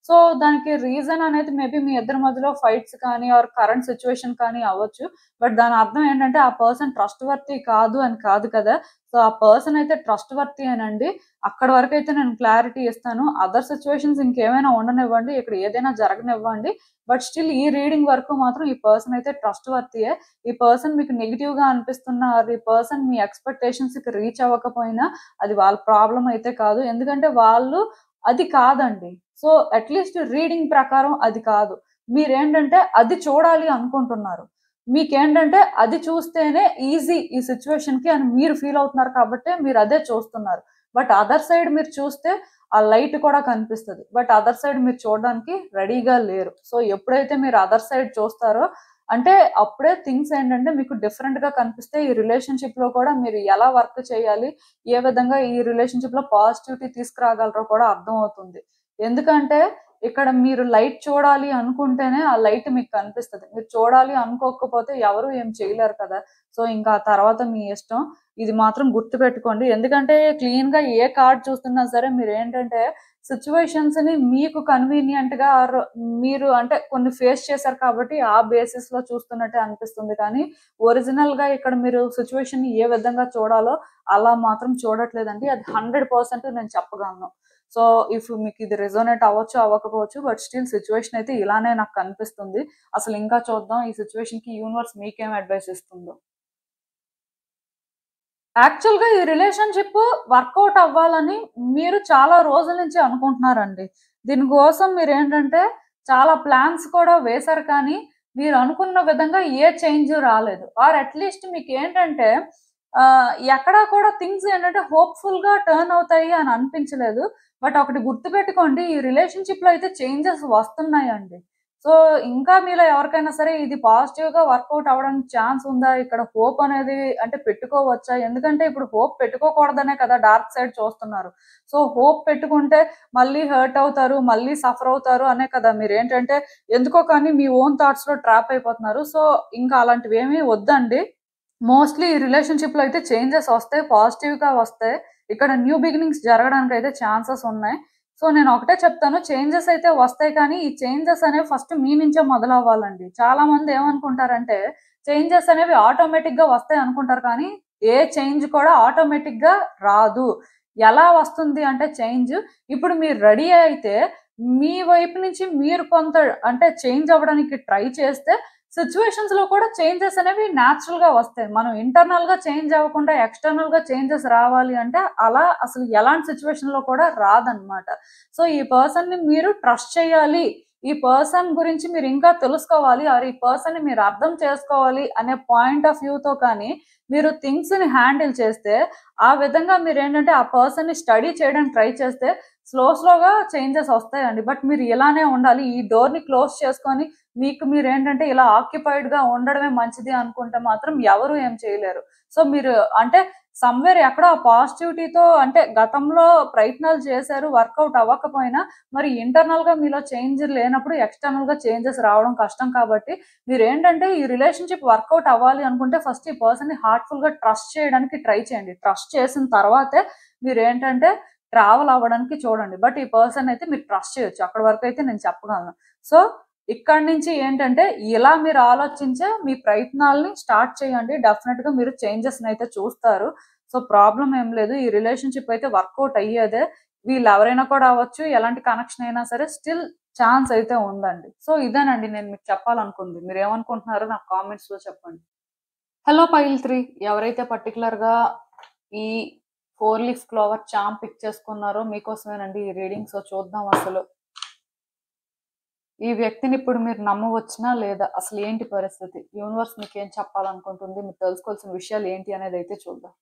సో, దానికి రీజన్ అనేది మేబీ మీ ఇద్దరి మధ్యలో ఫైట్స్ కానీ ఆర్ కరెంట్ సిట్యుయేషన్ కానీ అవ్వచ్చు. బట్ దాని అర్థం ఏంటంటే ఆ పర్సన్ ట్రస్ట్ వర్తీ కాదు అని కాదు కదా! సో, ఆ పర్సన్ అయితే ట్రస్ట్ వర్తీయేనండి. అక్కడి వరకైతే నేను క్లారిటీ ఇస్తాను. అదర్ సిట్యుయేషన్స్ ఇంకేమైనా ఉండనివ్వండి. ఇక్కడ ఏదైనా జరగనివ్వండి. బట్ స్టిల్ ఈ రీడింగ్ వరకు మాత్రం ఈ పర్సన్ అయితే ట్రస్ట్ వర్తీయే. ఈ పర్సన్ మీకు నెగెటివ్‌గా అనిపిస్తున్నా ఆర్ ఈ పర్సన్ మీ ఎక్స్‌పెక్టేషన్స్‌కి రీచ్ అవ్వకపోయినా అది వాళ్ళ ప్రాబ్లమ్ అయితే కాదు. ఎందుకంటే వాళ్ళు అది కాదండి. సో, అట్‌లీస్ట్ రీడింగ్ ప్రకారం అది కాదు. మీరేంటంటే అది చూడాలి అనుకుంటున్నారు. మీకేంటంటే అది చూస్తేనే ఈజీ ఈ సిట్యుయేషన్‌కి అని మీరు ఫీల్ అవుతున్నారు కాబట్టే మీరదే చూస్తున్నారు. బట్ అదర్ సైడ్ మీరు చూస్తే ఆ లైట్ కూడా కనిపిస్తుంది, బట్ అదర్ సైడ్ మీరు చూడడానికి రెడీగా లేరు. సో ఎప్పుడైతే మీరు అదర్ సైడ్ చూస్తారో అంటే అప్పుడే థింగ్స్ ఏంటంటే మీకు డిఫరెంట్ గా కనిపిస్తే ఈ రిలేషన్షిప్ లో కూడా మీరు ఎలా వర్క్ చేయాలి, ఏ విధంగా ఈ రిలేషన్షిప్ లో పాజిటివిటీ తీసుకురాగలరో కూడా అర్థం అవుతుంది. ఎందుకంటే ఇక్కడ మీరు లైట్ చూడాలి అనుకుంటేనే ఆ లైట్ మీకు కనిపిస్తుంది. మీరు చూడాలి అనుకోకపోతే ఎవరు ఏం చేయలేరు కదా. సో ఇంకా ఆ తర్వాత మీ ఇష్టం. ఇది మాత్రం గుర్తు పెట్టుకోండి. ఎందుకంటే క్లీన్ గా ఏ కార్డ్ చూస్తున్నా సరే మీరు ఏంటంటే సిచ్యువేషన్స్ ని మీకు కన్వీనియంట్ గా మీరు అంటే కొన్ని ఫేస్ చేశారు కాబట్టి ఆ బేసిస్ లో చూస్తున్నట్టే అనిపిస్తుంది. కానీ ఒరిజినల్ గా ఇక్కడ మీరు సిచ్యువేషన్ ని ఏ విధంగా చూడాలో అలా మాత్రం చూడట్లేదండి. అది 100% నేను చెప్పగలను. సో ఇఫ్ మీకు ఇది రెజోనేట్ అవ్వచ్చు అవ్వకపోవచ్చు, బట్ స్టిల్ సిచ్యువేషన్ అయితే ఇలానే నాకు కనిపిస్తుంది. అసలు ఇంకా చూద్దాం ఈ సిచ్యువేషన్ కి యూనివర్స్ మీకేం అడ్వైస్ ఇస్తుందో. యాక్చువల్ గా ఈ రిలేషన్షిప్ వర్కౌట్ అవ్వాలని మీరు చాలా రోజుల నుంచి అనుకుంటున్నారండి. దీనికోసం మీరు ఏంటంటే చాలా ప్లాన్స్ కూడా వేశారు, కానీ మీరు అనుకున్న విధంగా ఏ చేంజ్ రాలేదు. ఆర్ అట్లీస్ట్ మీకు ఏంటంటే ఎక్కడా కూడా థింగ్స్ ఏంటంటే హోప్ఫుల్ గా టర్న్ అవుతాయి అని అనిపించలేదు. బట్ ఒకటి గుర్తుపెట్టుకోండి, ఈ రిలేషన్షిప్ లో అయితే చేంజెస్ వస్తున్నాయండి. సో ఇంకా మీలో ఎవరికైనా సరే ఇది పాజిటివ్ గా వర్కౌట్ అవ్వడానికి ఛాన్స్ ఉందా, ఇక్కడ హోప్ అనేది అంటే పెట్టుకోవచ్చా? ఎందుకంటే ఇప్పుడు హోప్ పెట్టుకోకూడదనే కదా డార్క్ సైడ్ చూస్తున్నారు. సో హోప్ పెట్టుకుంటే మళ్ళీ హర్ట్ అవుతారు, మళ్ళీ సఫర్ అవుతారు అనే కదా మీరు ఏంటంటే ఎందుకో కానీ మీ ఓన్ థాట్స్ లో ట్రాప్ అయిపోతున్నారు. సో ఇంకా అలాంటివి ఏమీ వద్దండి. మోస్ట్లీ ఈ రిలేషన్షిప్ లో అయితే చేంజెస్ వస్తాయి, పాజిటివ్ గా వస్తాయి. ఇక్కడ న్యూ బిగినింగ్స్ జరగడానికి అయితే ఛాన్సెస్ ఉన్నాయి. సో నేను ఒకటే చెప్తాను, చేంజెస్ అయితే వస్తాయి, కానీ ఈ చేంజెస్ అనేవి ఫస్ట్ మీ నుంచే మొదలవ్వాలండి. చాలా మంది ఏమనుకుంటారంటే చేంజెస్ అనేవి ఆటోమేటిక్ గా వస్తాయి అనుకుంటారు, కానీ ఏ చేంజ్ కూడా ఆటోమేటిక్ గా రాదు. ఎలా వస్తుంది అంటే చేంజ్, ఇప్పుడు మీరు రెడీ అయితే మీ వైపు నుంచి మీరు కొంత అంటే చేంజ్ అవ్వడానికి ట్రై చేస్తే సిచ్యువేషన్స్ లో కూడా చేంజెస్ అనేవి న్యాచురల్ గా వస్తాయి. మనం ఇంటర్నల్ గా చేంజ్ అవ్వకుండా ఎక్స్టర్నల్ గా చేంజెస్ రావాలి అంటే అలా అసలు ఎలాంటి సిచ్యువేషన్ లో కూడా రాదన్నమాట. సో ఈ పర్సన్ ని మీరు ట్రస్ట్ చేయాలి, ఈ పర్సన్ గురించి మీరు ఇంకా తెలుసుకోవాలి, ఆర్ ఈ పర్సన్ ని మీరు అర్థం చేసుకోవాలి అనే పాయింట్ ఆఫ్ వ్యూతో కానీ మీరు థింగ్స్ ని హ్యాండిల్ చేస్తే, ఆ విధంగా మీరు ఏంటంటే ఆ పర్సన్ ని స్టడీ చేయడానికి ట్రై చేస్తే స్లోగా చేంజెస్ వస్తాయండి. బట్ మీరు ఇలానే ఉండాలి, ఈ డోర్ ని క్లోజ్ చేసుకొని మీకు మీరు ఏంటంటే ఇలా ఆక్యుపైడ్ గా ఉండడమే మంచిది అనుకుంటే మాత్రం ఎవరు ఏం చేయలేరు. సో మీరు అంటే సమ్వేర్ ఎక్కడో పాజిటివిటీతో అంటే గతంలో ప్రయత్నాలు చేశారు, వర్కౌట్ అవ్వకపోయినా మరి ఇంటర్నల్ గా మీలో చేంజ్ లేనప్పుడు ఎక్స్టర్నల్ గా చేంజెస్ రావడం కష్టం. కాబట్టి మీరు ఏంటంటే ఈ రిలేషన్షిప్ వర్కౌట్ అవ్వాలి అనుకుంటే ఫస్ట్ ఈ పర్సన్ ని హార్ట్ఫుల్ గా ట్రస్ట్ చేయడానికి ట్రై చేయండి. ట్రస్ట్ చేసిన తర్వాతే మీరు ఏంటంటే ట్రావెల్ అవ్వడానికి చూడండి. బట్ ఈ పర్సన్ అయితే మీరు ట్రస్ట్ చేయొచ్చు, అక్కడి వరకు అయితే నేను చెప్పగలను. సో ఇక్కడ నుంచి ఏంటంటే ఇలా మీరు ఆలోచించే మీ ప్రయత్నాలని స్టార్ట్ చేయండి. డెఫినెట్ గా మీరు చేంజెస్ అయితే చూస్తారు. సో ప్రాబ్లం ఏం లేదు, ఈ రిలేషన్షిప్ అయితే వర్కౌట్ అయ్యేదే. వీళ్ళు ఎవరైనా కూడా అవ్వచ్చు, ఎలాంటి కనెక్షన్ అయినా సరే స్టిల్ ఛాన్స్ అయితే ఉందండి. సో ఇదేనండి నేను మీకు చెప్పాలనుకుంది. మీరు ఏమనుకుంటున్నారో నాకు కామెంట్స్ లో చెప్పండి. హలో పైల్ 3, ఎవరైతే పర్టికులర్ గా ఈ 4 లీఫ్ క్లోవర్ చామ్ పిక్ చేసుకున్నారో మీకోసమేనండి ఈ రీడింగ్. సో చూద్దాం అసలు ఈ వ్యక్తిని ఇప్పుడు మీరు నమ్మవచ్చునా లేదా, అసలు ఏంటి పరిస్థితి, యూనివర్స్ మీకు ఏం చెప్పాలనుకుంటుంది, మీరు తెలుసుకోవాల్సిన విషయాలు ఏంటి అనేది అయితే చూద్దాం.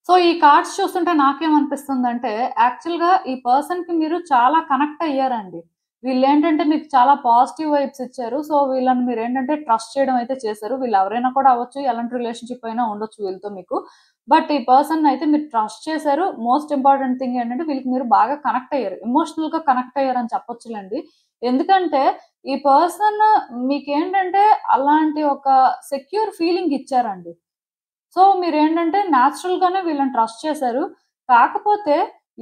సో ఈ కార్డ్స్ చూస్తుంటే నాకేమనిపిస్తుందంటే యాక్చువల్గా ఈ పర్సన్ కి మీరు చాలా కనెక్ట్ అయ్యారండి. వీళ్ళు ఏంటంటే మీకు చాలా పాజిటివ్ వైబ్స్ ఇచ్చారు. సో వీళ్ళని మీరు ఏంటంటే ట్రస్ట్ చేయడం అయితే చేశారు. వీళ్ళు ఎవరైనా కూడా అవ్వచ్చు, ఎలాంటి రిలేషన్షిప్ అయినా ఉండొచ్చు వీళ్ళతో మీకు. బట్ ఈ పర్సన్ అయితే మీరు ట్రస్ట్ చేశారు. మోస్ట్ ఇంపార్టెంట్ థింగ్ ఏంటంటే వీళ్ళకి మీరు బాగా కనెక్ట్ అయ్యారు, ఎమోషనల్ గా కనెక్ట్ అయ్యారు అని చెప్పొచ్చులేండి. ఎందుకంటే ఈ పర్సన్ మీకేంటంటే అలాంటి ఒక సెక్యూర్ ఫీలింగ్ ఇచ్చారండి. సో మీరేంటంటే న్యాచురల్ గానే వీళ్ళని ట్రస్ట్ చేశారు. కాకపోతే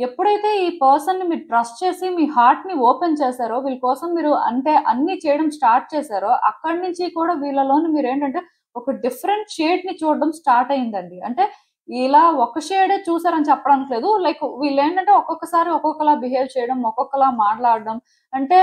ఎప్పుడైతే ఈ పర్సన్ ని మీరు ట్రస్ట్ చేసి మీ హార్ట్ ని ఓపెన్ చేశారో, వీళ్ళ కోసం మీరు అంటే అన్ని చేయడం స్టార్ట్ చేశారో, అక్కడి నుంచి కూడా వీళ్ళలోని మీరు ఏంటంటే ఒక డిఫరెంట్ షేడ్ ని చూడడం స్టార్ట్ అయిందండి. అంటే ఇలా ఒక షేడే చూసారని చెప్పడానికి లేదు. లైక్ వీళ్ళేంటంటే ఒక్కొక్కసారి ఒక్కొక్కలా బిహేవ్ చేయడం, ఒక్కొక్కలా మాట్లాడడం. అంటే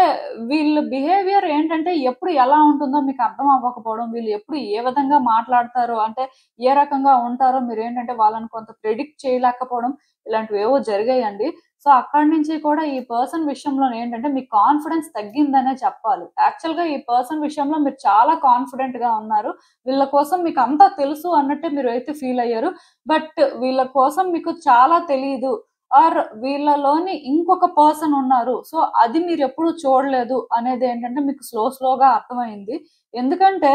వీళ్ళ బిహేవియర్ ఏంటంటే ఎప్పుడు ఎలా ఉంటుందో మీకు అర్థం అవ్వకపోవడం. వీళ్ళు ఎప్పుడు ఏ విధంగా మాట్లాడతారో అంటే ఏ రకంగా ఉంటారో మీరేంటంటే వాళ్ళని కొంత ప్రిడిక్ట్ చేయలేకపోవడం. ఇలాంటివేవో జరిగాయండి. సో, అక్కడి నుంచి కూడా ఈ పర్సన్ విషయంలో ఏంటంటే మీ కాన్ఫిడెన్స్ తగ్గిందనే చెప్పాలి. యాక్చువల్‌గా ఈ పర్సన్ విషయంలో మీరు చాలా కాన్ఫిడెంట్‌గా ఉన్నారు. వీళ్ళ కోసం మీకంతా తెలుసు అన్నట్టే మీరైతే ఫీల్ అయ్యారు. బట్ వీళ్ళ కోసం మీకు చాలా తెలీదు. ఆర్ వీళ్ళలోని ఇంకొక పర్సన్ ఉన్నారు. సో, అది మీరెప్పుడు చూడలేదు అనేదేంటంటే మీకు స్లోగా అర్థమైంది. ఎందుకంటే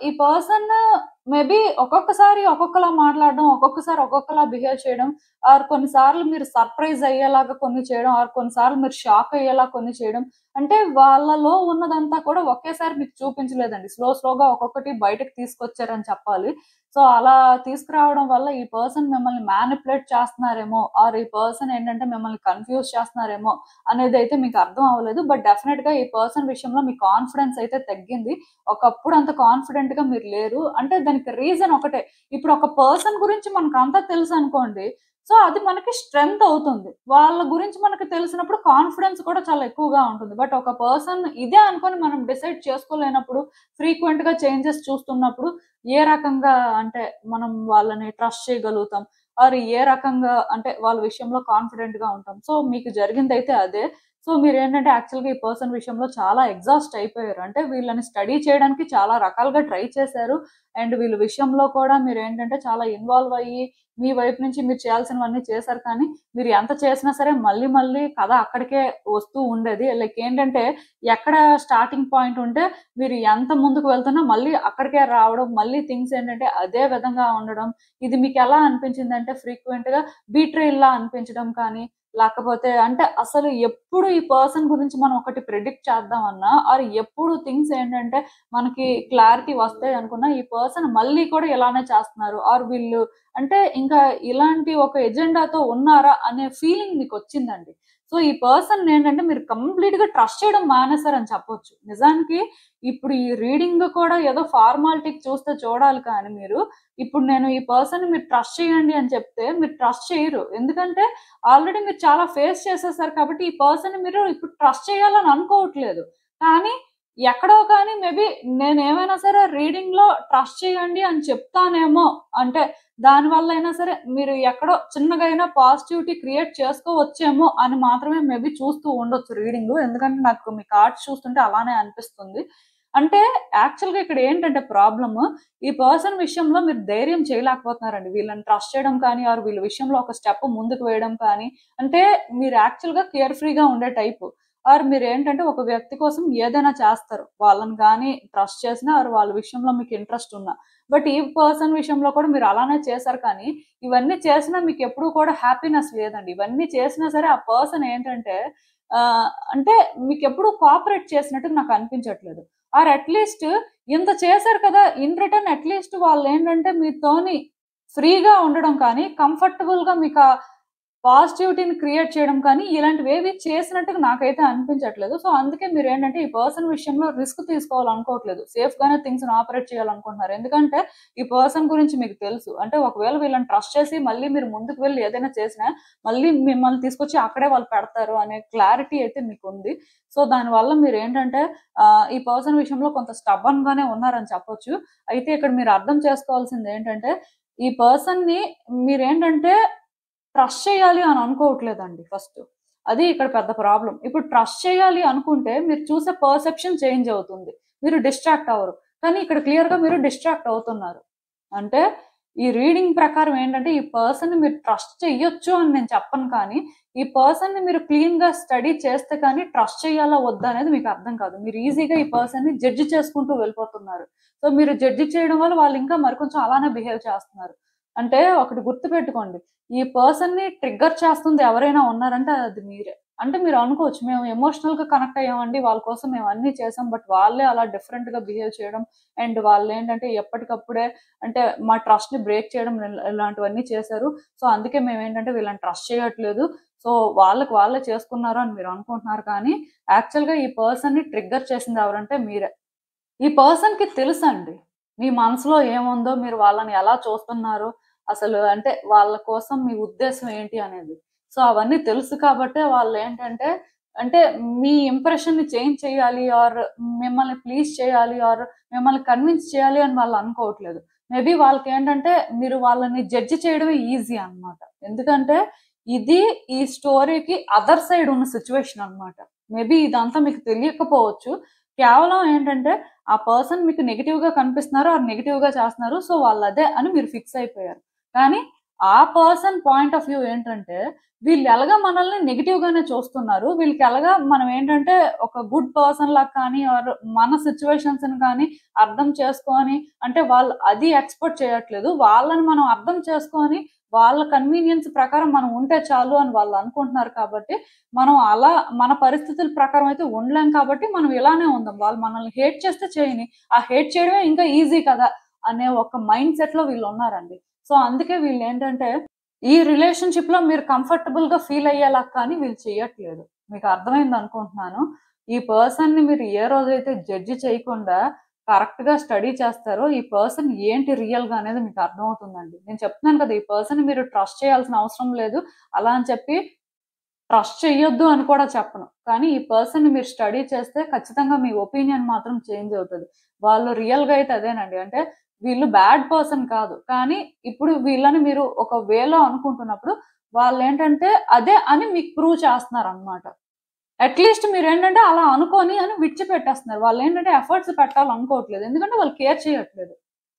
ఈ పర్సన్ మేబీ ఒక్కొక్కసారి ఒక్కొక్కలా మాట్లాడడం, ఒక్కొక్కసారి ఒక్కొక్కలా బిహేవ్ చేయడం, ఆర్ కొన్నిసార్లు మీరు సర్ప్రైజ్ అయ్యేలాగా కొన్ని చేయడం, ఆర్ కొన్నిసార్లు మీరు షాక్ అయ్యేలా కొన్ని చేయడం. అంటే వాళ్ళలో ఉన్నదంతా కూడా ఒకేసారి మీకు చూపించలేదండి. స్లోగా ఒక్కొక్కటి బయటకు తీసుకొచ్చారని చెప్పాలి. సో, అలా తీసుకురావడం వల్ల ఈ పర్సన్ మిమ్మల్ని మ్యానిప్యులేట్ చేస్తున్నారేమో, ఆర్ ఈ పర్సన్ ఏంటంటే మిమ్మల్ని కన్‌ఫ్యూజ్ చేస్తున్నారేమో అనేదైతే మీకు అర్థం అవ్వలేదు. బట్ డెఫినిట్‌గా ఈ పర్సన్ విషయంలో మీ కాన్ఫిడెన్స్ అయితే తగ్గింది. ఒకప్పుడు అంత కాన్ఫిడెంట్‌గా మీరు లేరు. అంటే దానికి రీజన్ ఒకటే. ఇప్పుడు ఒక పర్సన్ గురించి మనకంతా తెలుసనుకోండి. సో, అది మనకి స్ట్రెంగ్త్ అవుతుంది. వాళ్ళ గురించి మనకు తెలిసినప్పుడు కాన్ఫిడెన్స్ కూడా చాలా ఎక్కువగా ఉంటుంది. బట్ ఒక పర్సన్ ఇదే అనుకోని మనం డిసైడ్ చేసుకోలేనప్పుడు, ఫ్రీక్వెంట్‌గా చేంజెస్ చూస్తున్నప్పుడు ఏ రకంగా అంటే మనం వాళ్ళని ట్రస్ట్ చేయగలుగుతాం? ఆర్ ఏ రకంగా అంటే వాళ్ళ విషయంలో కాన్ఫిడెంట్‌గా ఉంటాం? సో, మీకు జరిగిందైతే అదే. సో, మీరేంటంటే యాక్చువల్‌గా ఈ పర్సన్ విషయంలో చాలా ఎగ్జాస్ట్ అయిపోయారు. అంటే వీళ్ళని స్టడీ చేయడానికి చాలా రకాలుగా ట్రై చేశారు. అండ్ వీళ్ళ విషయంలో కూడా మీరేంటంటే చాలా ఇన్వాల్వ్ అయ్యి మీ వైపు నుంచి మీరు చేయాల్సినవన్నీ చేశారు. కానీ మీరు ఎంత చేసినా సరే మళ్ళీ కథ అక్కడికే వస్తూ ఉండేది. లైక్ ఏంటంటే ఎక్కడ స్టార్టింగ్ పాయింట్ ఉంటే మీరు ఎంత ముందుకు వెళ్తున్నా మళ్ళీ అక్కడికే రావడం. మళ్ళీ థింగ్స్ ఏంటంటే అదే విధంగా ఉండడం. ఇది మీకెలా అనిపించిందంటే ఫ్రీక్వెంట్‌గా బీట్రేయల్‌లా అనిపించడం కానీ, లేకపోతే అంటే అసలు ఎప్పుడు ఈ పర్సన్ గురించి మనం ఒకటి ప్రిడిక్ట్ చేద్దామన్నా ఆర్ ఎప్పుడు థింగ్స్ ఏంటంటే మనకి క్లారిటీ వస్తాయి అనుకున్నా ఈ పర్సన్ మళ్ళీ కూడా ఇలానే చేస్తున్నారు. ఆర్ వీళ్ళు అంటే ఇంకా ఇలాంటి ఒక ఎజెండాతో ఉన్నారా అనే ఫీలింగ్ మీకొచ్చిందండి. సో, ఈ పర్సన్‌నేంటంటే మీరు కంప్లీట్‌గా ట్రస్ట్ చేయడం మానేసారని చెప్పొచ్చు. నిజానికి ఇప్పుడు ఈ రీడింగ్ కూడా ఏదో ఫార్మాలిటీకి చూస్తే చూడాలి కానీ మీరు, ఇప్పుడు నేను ఈ పర్సన్‌ని మీరు ట్రస్ట్ చేయండి అని చెప్తే మీరు ట్రస్ట్ చేయరు. ఎందుకంటే ఆల్రెడీ మీరు చాలా ఫేస్ చేసేసారు కాబట్టి ఈ పర్సన్‌ని మీరు ఇప్పుడు ట్రస్ట్ చేయాలని అనుకోవట్లేదు. కానీ ఎక్కడో కానీ మేబీ నేనేమైనా సరే రీడింగ్‌లో ట్రస్ట్ చేయండి అని చెప్తానేమో అంటే దానివల్లైనా సరే మీరు ఎక్కడో చిన్నగైనా పాజిటివిటీ క్రియేట్ చేసుకోవచ్చేమో అని మాత్రమే మేబీ చూస్తూ ఉండొచ్చు రీడింగు. ఎందుకంటే నాకు మీ కార్డ్స్ చూస్తుంటే అలానే అనిపిస్తుంది. అంటే యాక్చువల్‌గా ఇక్కడ ఏంటంటే ప్రాబ్లము ఈ పర్సన్ విషయంలో మీరు ధైర్యం చేయలేకపోతున్నారండి. వీళ్ళని ట్రస్ట్ చేయడం కానీ, ఆర్ వీళ్ళ విషయంలో ఒక స్టెప్ ముందుకు వేయడం కానీ, అంటే మీరు యాక్చువల్‌గా కేర్ ఫ్రీగా ఉండే టైపు. ఆర్ మీరేంటంటే ఒక వ్యక్తి కోసం ఏదైనా చేస్తారు. వాళ్ళని గాని ట్రస్ట్ చేసినా ఆర్ వాళ్ళ విషయంలో మీకు ఇంట్రెస్ట్ ఉన్నా. బట్ ఈ పర్సన్ విషయంలో కూడా మీరు అలానే చేశారు కానీ, ఇవన్నీ చేసినా మీకెప్పుడు కూడా హ్యాపీనెస్ లేదండి. ఇవన్నీ చేసినా సరే ఆ పర్సన్ ఏంటంటే అంటే మీకెప్పుడు కోఆపరేట్ చేసినట్టు నాకు అనిపించట్లేదు. ఆర్ అట్‌లీస్ట్ ఇంత చేశారు కదా! ఇన్ రిటర్న్ అట్‌లీస్ట్ వాళ్ళేంటంటే మీతోని ఫ్రీగా ఉండడం కానీ, కంఫర్టబుల్‌గా మీకా పాజిటివిటీని క్రియేట్ చేయడం కానీ, ఇలాంటివేవి చేసినట్టుగా నాకైతే అనిపించట్లేదు. సో, అందుకే మీరేంటంటే ఈ పర్సన్ విషయంలో రిస్క్ తీసుకోవాలనుకోవట్లేదు. సేఫ్‌గానే థింగ్స్‌ని ఆపరేట్ చేయాలనుకుంటున్నారు. ఎందుకంటే ఈ పర్సన్ గురించి మీకు తెలుసు. అంటే ఒకవేళ వీళ్ళని ట్రస్ట్ చేసి మళ్ళీ మీరు ముందుకు వెళ్లి ఏదైనా చేసినా, మళ్ళీ మిమ్మల్ని తీసుకొచ్చి అక్కడే వాళ్ళు పెడతారు అనే క్లారిటీ అయితే మీకుంది. సో, దానివల్ల మీరేంటంటే ఈ పర్సన్ విషయంలో కొంత స్టబర్న్‌గానే ఉన్నారని చెప్పొచ్చు. అయితే ఇక్కడ మీరు అర్థం చేసుకోవాల్సిందేంటంటే, ఈ పర్సన్‌ని మీరేంటంటే ట్రస్ట్ చేయాలి అని అనుకోవట్లేదండి ఫస్ట్. అది ఇక్కడ పెద్ద ప్రాబ్లమ్. ఇప్పుడు ట్రస్ట్ చేయాలి అనుకుంటే మీరు చూసే పర్సెప్షన్ చేంజ్ అవుతుంది. మీరు డిస్ట్రాక్ట్ అవ్వరు. కానీ ఇక్కడ క్లియర్‌గా మీరు డిస్ట్రాక్ట్ అవుతున్నారు. అంటే ఈ రీడింగ్ ప్రకారం ఏంటంటే ఈ పర్సన్‌ని మీరు ట్రస్ట్ చెయ్యొచ్చు అని నేను చెప్పను కానీ, ఈ పర్సన్‌ని మీరు క్లీన్‌గా స్టడీ చేస్తే కానీ ట్రస్ట్ చేయాలా వద్దా అనేది మీకు అర్థం కాదు. మీరు ఈజీగా ఈ పర్సన్‌ని జడ్జ్ చేసుకుంటూ వెళ్ళిపోతున్నారు. సో, మీరు జడ్జ్ చేయడం వల్ల వాళ్ళు ఇంకా మరికొంచెం అలానే బిహేవ్ చేస్తున్నారు. అంటే ఒకటి గుర్తుపెట్టుకోండి. ఈ పర్సన్‌ని ట్రిగ్గర్ చేస్తుంది ఎవరైనా ఉన్నారంటే అది మీరే. అంటే మీరు అనుకోవచ్చు మేము ఎమోషనల్‌గా కనెక్ట్ అయ్యామండి. వాళ్ళ కోసం మేము అన్నీ చేసాం. బట్ వాళ్ళే అలా డిఫరెంట్‌గా బిహేవ్ చేయడం అండ్ వాళ్ళేంటంటే ఎప్పటికప్పుడే అంటే మా ట్రస్ట్‌ని బ్రేక్ చేయడం ఇలాంటివన్నీ చేశారు. సో, అందుకే మేమేంటంటే వీళ్ళని ట్రస్ట్ చేయట్లేదు. సో, వాళ్ళకి వాళ్ళే చేసుకున్నారు అని మీరు అనుకుంటున్నారు కానీ యాక్చువల్‌గా ఈ పర్సన్‌ని ట్రిగ్గర్ చేసింది ఎవరంటే మీరే. ఈ పర్సన్‌కి తెలుసండి. మీ మనసులో ఏముందో, మీరు వాళ్ళని ఎలా చూస్తున్నారో, అసలు అంటే వాళ్ళ కోసం మీ ఉద్దేశం ఏంటి అనేది. సో అవన్నీ తెలుసు కాబట్టే వాళ్ళు ఏంటంటే అంటే మీ ఇంప్రెషన్ ని చేంజ్ చేయాలి ఆర్ మిమ్మల్ని ప్లీజ్ చేయాలి ఆర్ మిమ్మల్ని కన్విన్స్ చేయాలి అని వాళ్ళు అనుకోవట్లేదు. మేబీ వాళ్ళకి ఏంటంటే మీరు వాళ్ళని జడ్జి చేయడమే ఈజీ అన్నమాట. ఎందుకంటే ఇది ఈ స్టోరీకి అదర్ సైడ్ ఉన్న సిచ్యువేషన్ అన్నమాట. మేబీ ఇదంతా మీకు తెలియకపోవచ్చు. కేవలం ఏంటంటే ఆ పర్సన్ మీకు నెగెటివ్ గా కనిపిస్తున్నారు ఆర్ నెగెటివ్ గా చేస్తున్నారు. సో వాళ్ళు అదే అని మీరు ఫిక్స్ అయిపోయారు. కానీ ఆ పర్సన్ పాయింట్ ఆఫ్ వ్యూ ఏంటంటే వీళ్ళు ఎలాగా మనల్ని నెగెటివ్ గానే చూస్తున్నారు. వీళ్ళకి ఎలాగా మనం ఏంటంటే ఒక గుడ్ పర్సన్ లాగా కానీ ఆర్ మన సిచ్యువేషన్స్ కానీ అర్థం చేసుకొని అంటే వాళ్ళు అది ఎక్స్పెక్ట్ చేయట్లేదు. వాళ్ళని మనం అర్థం చేసుకొని వాళ్ళ కన్వీనియన్స్ ప్రకారం మనం ఉంటే చాలు అని వాళ్ళు అనుకుంటున్నారు కాబట్టి మనం అలా మన పరిస్థితుల ప్రకారం అయితే ఉండలేం కాబట్టి మనం ఇలానే ఉందాం. వాళ్ళు మనల్ని హేట్ చేస్తే చేయని, ఆ హేట్ చేయడమే ఇంకా ఈజీ కదా అనే ఒక మైండ్ సెట్ లో వీళ్ళు ఉన్నారండి. సో అందుకే వీళ్ళు ఏంటంటే ఈ రిలేషన్షిప్ లో మీరు కంఫర్టబుల్ గా ఫీల్ అయ్యేలా కానీ వీళ్ళు చేయట్లేదు. మీకు అర్థమైంది అనుకుంటున్నాను. ఈ పర్సన్ ని మీరు ఏ రోజైతే జడ్జి చేయకుండా కరెక్ట్ గా స్టడీ చేస్తారో ఈ పర్సన్ ఏంటి రియల్ గా అనేది మీకు అర్థమవుతుందండి. నేను చెప్తున్నాను కదా, ఈ పర్సన్ మీరు ట్రస్ట్ చేయాల్సిన అవసరం లేదు. అలా అని చెప్పి ట్రస్ట్ చెయ్యొద్దు అని కూడా చెప్పను. కానీ ఈ పర్సన్ ని మీరు స్టడీ చేస్తే ఖచ్చితంగా మీ ఒపీనియన్ మాత్రం చేంజ్ అవుతది. వాళ్ళు రియల్ గా అయితే అదేనండి. అంటే వీళ్ళు బ్యాడ్ పర్సన్ కాదు. కానీ ఇప్పుడు వీళ్ళని మీరు ఒక వేలో అనుకుంటున్నప్పుడు వాళ్ళేంటంటే అదే అని మీకు ప్రూవ్ చేస్తున్నారనమాట. అట్‌లీస్ట్ మీరేంటంటే అలా అనుకోని అని విడిచిపెట్టేస్తున్నారు. వాళ్ళేంటంటే ఎఫర్ట్స్ పెట్టాలనుకోవట్లేదు. ఎందుకంటే వాళ్ళు కేర్ చేయట్లేదు.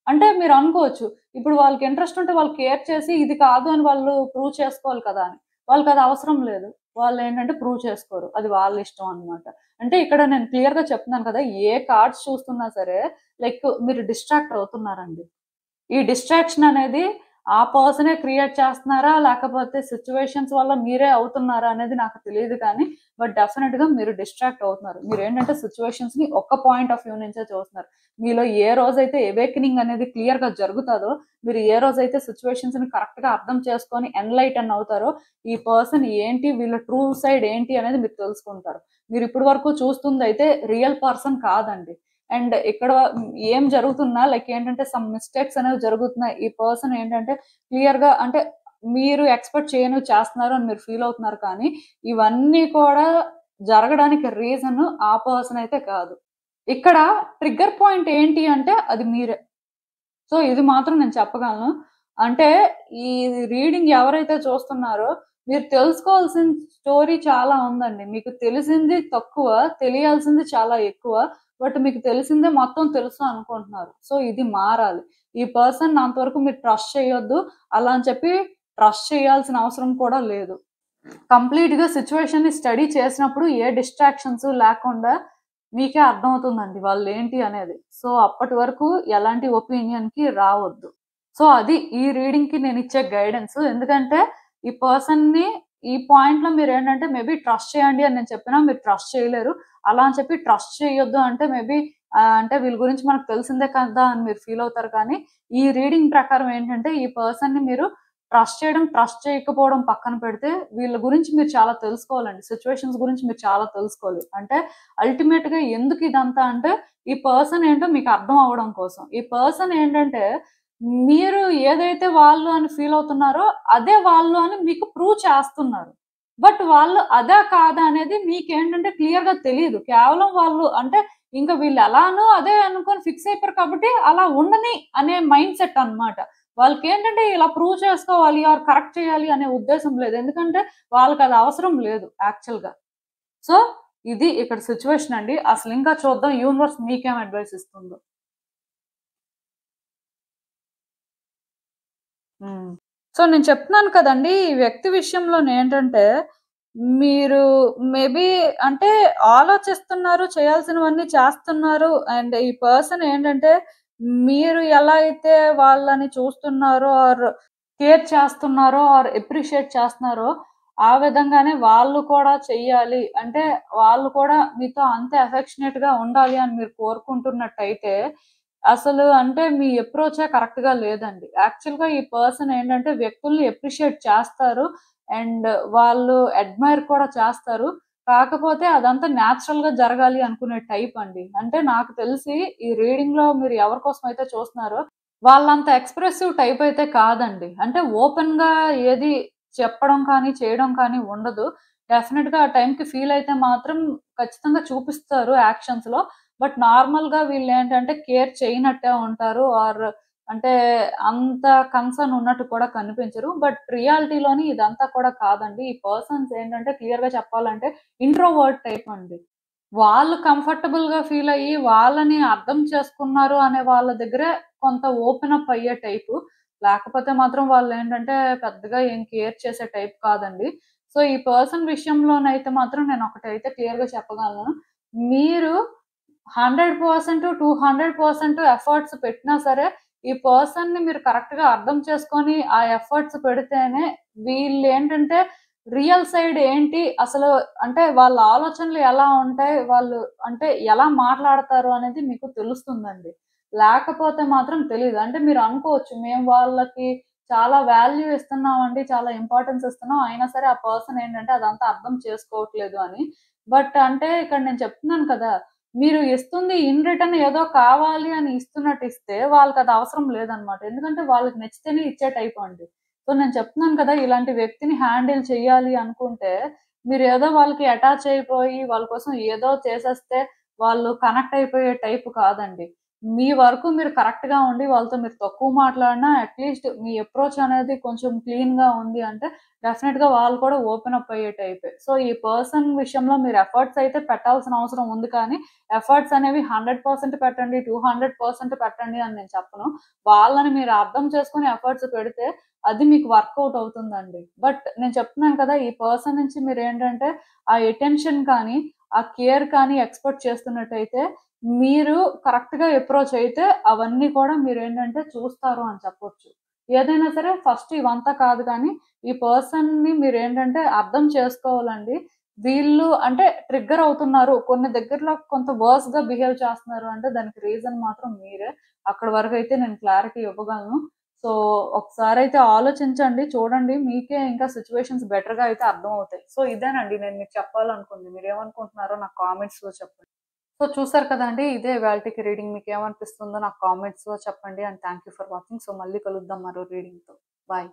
అంటే మీరు అనుకోవచ్చు, ఇప్పుడు వాళ్ళకి ఇంట్రెస్ట్ ఉంటే వాళ్ళు కేర్ చేసి ఇది కాదు అని వాళ్ళు ప్రూవ్ చేసుకోవాలి కదా అని. వాళ్ళకది అవసరం లేదు. వాళ్ళేంటంటే ప్రూవ్ చేసుకోరు. అది వాళ్ళ ఇష్టం అన్నమాట. అంటే ఇక్కడ నేను క్లియర్‌గా చెప్తున్నాను కదా! ఏ కార్డ్స్ చూస్తున్నా సరే లైక్ మీరు డిస్ట్రాక్ట్ అవుతున్నారండి. ఈ డిస్ట్రాక్షన్ అనేది ఆ పర్సనే క్రియేట్ చేస్తున్నారా? లేకపోతే సిట్యుయేషన్స్ వల్ల మీరే అవుతున్నారా? అనేది నాకు తెలీదు కానీ, బట్ డెఫినిట్‌గా మీరు డిస్ట్రాక్ట్ అవుతున్నారు. మీరేంటంటే సిట్యుయేషన్స్‌ని ఒక్క పాయింట్ ఆఫ్ వ్యూ నుంచే చూస్తున్నారు. మీలో ఏ రోజైతే అవేకెనింగ్ అనేది క్లియర్‌గా జరుగుతాదో, మీరు ఏ రోజైతే సిట్యుయేషన్స్‌ని కరెక్ట్‌గా అర్థం చేసుకొని ఎన్‌లైటన్ అవుతారో, ఈ పర్సన్ ఏంటి? వీళ్ళ ట్రూ సైడ్ ఏంటి? అనేది మీరు తెలుసుకుంటారు. మీరు ఇప్పటి వరకు చూస్తుందయితే రియల్ పర్సన్ కాదండి. అండ్ ఇక్కడ ఏం జరుగుతున్నా లైక్ ఏంటంటే సమ్ మిస్టేక్స్ అనేవి జరుగుతున్నాయి. ఈ పర్సన్ ఏంటంటే క్లియర్‌గా అంటే మీరు ఎక్స్‌పెక్ట్ చేయనివి చేస్తున్నారు అని మీరు ఫీల్ అవుతున్నారు కానీ, ఇవన్నీ కూడా జరగడానికి రీజన్ ఆ పర్సన్ అయితే కాదు. ఇక్కడ ట్రిగ్గర్ పాయింట్ ఏంటి అంటే అది మీరే. సో, ఇది మాత్రం నేను చెప్పగలను. అంటే ఈ రీడింగ్ ఎవరైతే చూస్తున్నారో మీరు తెలుసుకోవాల్సిన స్టోరీ చాలా ఉందండి. మీకు తెలిసింది తక్కువ, తెలియాల్సింది చాలా ఎక్కువ. బట్ మీకు తెలిసిందే మొత్తం తెలుసు అనుకుంటున్నారు. సో, ఇది మారాలి. ఈ పర్సన్‌ని అంతవరకు మీరు ట్రస్ట్ చేయొద్దు. అలా అని చెప్పి ట్రస్ట్ చేయాల్సిన అవసరం కూడా లేదు. కంప్లీట్‌గా సిట్యుయేషన్‌ని స్టడీ చేసినప్పుడు ఏ డిస్ట్రాక్షన్స్ లేకుండా మీకే అర్థమవుతుందండి వాళ్ళేంటి అనేది. సో, అప్పటి వరకు ఎలాంటి ఒపీనియన్‌కి రావద్దు. సో, అది ఈ రీడింగ్‌కి నేనిచ్చే గైడెన్స్. ఎందుకంటే ఈ పర్సన్‌ని ఈ పాయింట్‌లో మీరేంటంటే మేబీ ట్రస్ట్ చేయండి అని నేను చెప్పినా మీరు ట్రస్ట్ చేయలేరు. అలా అని చెప్పి ట్రస్ట్ చేయొద్దు అంటే మేబీ అంటే వీళ్ళ గురించి మనకు తెలిసిందే కదా అని మీరు ఫీల్ అవుతారు కానీ, ఈ రీడింగ్ ప్రకారం ఏంటంటే ఈ పర్సన్‌ని మీరు ట్రస్ట్ చేయడం, ట్రస్ట్ చేయకపోవడం పక్కన పెడితే వీళ్ళ గురించి మీరు చాలా తెలుసుకోవాలండి. సిట్యుయేషన్స్ గురించి మీరు చాలా తెలుసుకోవాలి. అంటే అల్టిమేట్‌గా ఎందుకు ఇదంతా అంటే ఈ పర్సన్ ఏంటో మీకు అర్థం అవ్వడం కోసం. ఈ పర్సన్ ఏంటంటే మీరు ఏదైతే వాళ్ళు అని ఫీల్ అవుతున్నారో అదే వాళ్ళు అని మీకు ప్రూవ్ చేస్తున్నారు. బట్ వాళ్ళు అదా కాదా అనేది మీకేంటంటే క్లియర్‌గా తెలీదు. కేవలం వాళ్ళు అంటే ఇంక వీళ్ళు ఎలానో అదే అనుకోని ఫిక్స్ అయిపోయారు కాబట్టి అలా ఉండని అనే మైండ్ సెట్ అన్నమాట. వాళ్ళకేంటంటే ఇలా ప్రూవ్ చేసుకోవాలి ఆర్ కరెక్ట్ చేయాలి అనే ఉద్దేశం లేదు. ఎందుకంటే వాళ్ళకది అవసరం లేదు యాక్చువల్‌గా. సో, ఇది ఇక్కడ సిట్యుయేషన్ అండి. అసలింకా చూద్దాం యూనివర్స్ మీకేం అడ్వైస్ ఇస్తుందో. హ్మ్. సో, నేను చెప్తున్నాను కదండీ! ఈ వ్యక్తి విషయంలోనేంటంటే, మీరు మేబీ అంటే ఆలోచిస్తున్నారు, చేయాల్సినవన్నీ చేస్తున్నారు. అండ్ ఈ పర్సన్ ఏంటంటే, మీరు ఎలా అయితే వాళ్ళని చూస్తున్నారో ఆర్ కేర్ చేస్తున్నారో ఆర్ అప్రిషియేట్ చేస్తున్నారో, ఆ విధంగానే వాళ్ళు కూడా చెయ్యాలి. అంటే వాళ్ళు కూడా మీతో అంతే అఫెక్షనేట్‌గా ఉండాలి అని మీరు కోరుకుంటున్నట్టయితే అసలు అంటే మీ అప్రోచే కరెక్ట్‌గా లేదండి. యాక్చువల్‌గా ఈ పర్సన్ ఏంటంటే వ్యక్తుల్ని అప్రిషియేట్ చేస్తారు. అండ్ వాళ్ళు అడ్మైర్ కూడా చేస్తారు. కాకపోతే అదంతా నేచురల్‌గా జరగాలి అనుకునే టైప్ అండి. అంటే నాకు తెలిసి ఈ రీడింగ్‌లో మీరు ఎవరి కోసం అయితే చూస్తున్నారో వాళ్ళంత ఎక్స్‌ప్రెసివ్ టైప్ అయితే కాదండి. అంటే ఓపెన్‌గా ఏది చెప్పడం కానీ, చేయడం కానీ ఉండదు. డెఫినిట్‌గా ఆ టైంకి ఫీల్ అయితే మాత్రం ఖచ్చితంగా చూపిస్తారు యాక్షన్స్‌లో. బట్ నార్మల్‌గా వీళ్ళేంటంటే కేర్ చేయనట్టే ఉంటారు. అంటే అంత కన్సర్న్ ఉన్నట్టు కూడా కనిపించరు. బట్ రియాలిటీలోని ఇదంతా కూడా కాదండి. ఈ పర్సన్స్ ఏంటంటే క్లియర్‌గా చెప్పాలంటే ఇంట్రోవర్ట్ టైప్ అండి. వాళ్ళు కంఫర్టబుల్‌గా ఫీల్ అయ్యి, వాళ్ళని అర్థం చేసుకున్నారు అనే వాళ్ళ దగ్గరే కొంత ఓపెన్ అప్ అయ్యే టైపు. లేకపోతే మాత్రం వాళ్ళేంటంటే పెద్దగా ఏం కేర్ చేసే టైప్ కాదండి. సో, ఈ పర్సన్ విషయంలోనైతే మాత్రం నేనొకటైతే క్లియర్‌గా చెప్పగలను. మీరు 100%, 200% ఎఫర్ట్స్ పెట్టినా సరే, ఈ పర్సన్‌ని మీరు కరెక్ట్‌గా అర్థం చేసుకొని, ఆ ఎఫర్ట్స్ పెడితేనే వీళ్ళేంటంటే రియల్ సైడ్ ఏంటి? అసలు అంటే వాళ్ళ ఆలోచనలు ఎలా ఉంటాయి? వాళ్ళు అంటే ఎలా మాట్లాడతారు అనేది మీకు తెలుస్తుందండి. లేకపోతే మాత్రం తెలీదు. అంటే మీరు అనుకోవచ్చు, మేము వాళ్ళకి చాలా వాల్యూ ఇస్తున్నామండి, చాలా ఇంపార్టెన్స్ ఇస్తున్నాం. అయినా సరే ఆ పర్సన్ ఏంటంటే అదంతా అర్థం చేసుకోవట్లేదు అని. బట్ అంటే ఇక్కడ నేను చెప్తున్నాను కదా! మీరు ఇస్తుంది ఇన్ రిటర్న్ ఏదో కావాలి అని ఇస్తున్నట్టు ఇస్తే వాళ్ళకది అవసరం లేదనమాట. ఎందుకంటే వాళ్ళకి నచ్చితేనే ఇచ్చే టైప్ అండి. సో, నేను చెప్తున్నాను కదా! ఇలాంటి వ్యక్తిని హ్యాండిల్ చేయాలి అనుకుంటే, మీరేదో వాళ్ళకి అటాచ్ అయిపోయి, వాళ్ళ కోసం ఏదో చేసేస్తే, వాళ్ళు కనెక్ట్ అయిపోయే టైప్ కాదండి. మీ వరకు మీరు కరెక్ట్‌గా ఉండి, వాళ్ళతో మీరు తక్కువ మాట్లాడినా అట్‌లీస్ట్ మీ అప్రోచ్ అనేది కొంచెం క్లీన్‌గా ఉంది అంటే, డెఫినిట్‌గా వాళ్ళు కూడా ఓపెన్ అప్ అయ్యే టైపే. సో, ఈ పర్సన్ విషయంలో మీరు ఎఫర్ట్స్ అయితే పెట్టాల్సిన అవసరం ఉంది కానీ, ఎఫర్ట్స్ అనేవి 100% పెట్టండి, 200% పెట్టండి అని నేను చెప్పను. వాళ్ళని మీరు అర్థం చేసుకొని ఎఫర్ట్స్ పెడితే అది మీకు వర్కౌట్ అవుతుందండి. బట్ నేను చెప్తున్నాను కదా! ఈ పర్సన్ నుంచి మీరేంటంటే, ఆ అటెన్షన్ కానీ, ఆ కేర్ కానీ ఎక్స్‌పెక్ట్ చేస్తున్నట్టయితే, మీరు కరెక్ట్‌గా అప్రోచ్ అయితే అవన్నీ కూడా మీరేంటంటే చూస్తారు అని చెప్పొచ్చు. ఏదైనా సరే ఫస్ట్ ఇవంతా కాదు కానీ, ఈ పర్సన్‌ని మీరేంటంటే అర్థం చేసుకోవాలండి. వీళ్ళు అంటే ట్రిగ్గర్ అవుతున్నారు. కొన్ని దగ్గరలో కొంత వర్స్‌గా బిహేవ్ చేస్తున్నారు అంటే దానికి రీజన్ మాత్రం మీరే. అక్కడి వరకైతే నేను క్లారిటీ ఇవ్వగలను. సో, ఒకసారైతే ఆలోచించండి. చూడండి. మీకే ఇంకా సిట్యుయేషన్స్ బెటర్‌గా అయితే అర్థమవుతాయి. సో, ఇదేనండి నేను మీకు చెప్పాలనుకుంది. మీరేమనుకుంటున్నారో నాకు కామెంట్స్‌లో చెప్పండి. సో, చూసారు కదండీ! ఇదే ఇవాల్టికి రీడింగ్. మీకేమనిపిస్తుందో నాకు కామెంట్స్‌లో చెప్పండి. And thank you for watching. So, మళ్ళీ కలుద్దాం మరో రీడింగ్‌తో. బాయ్.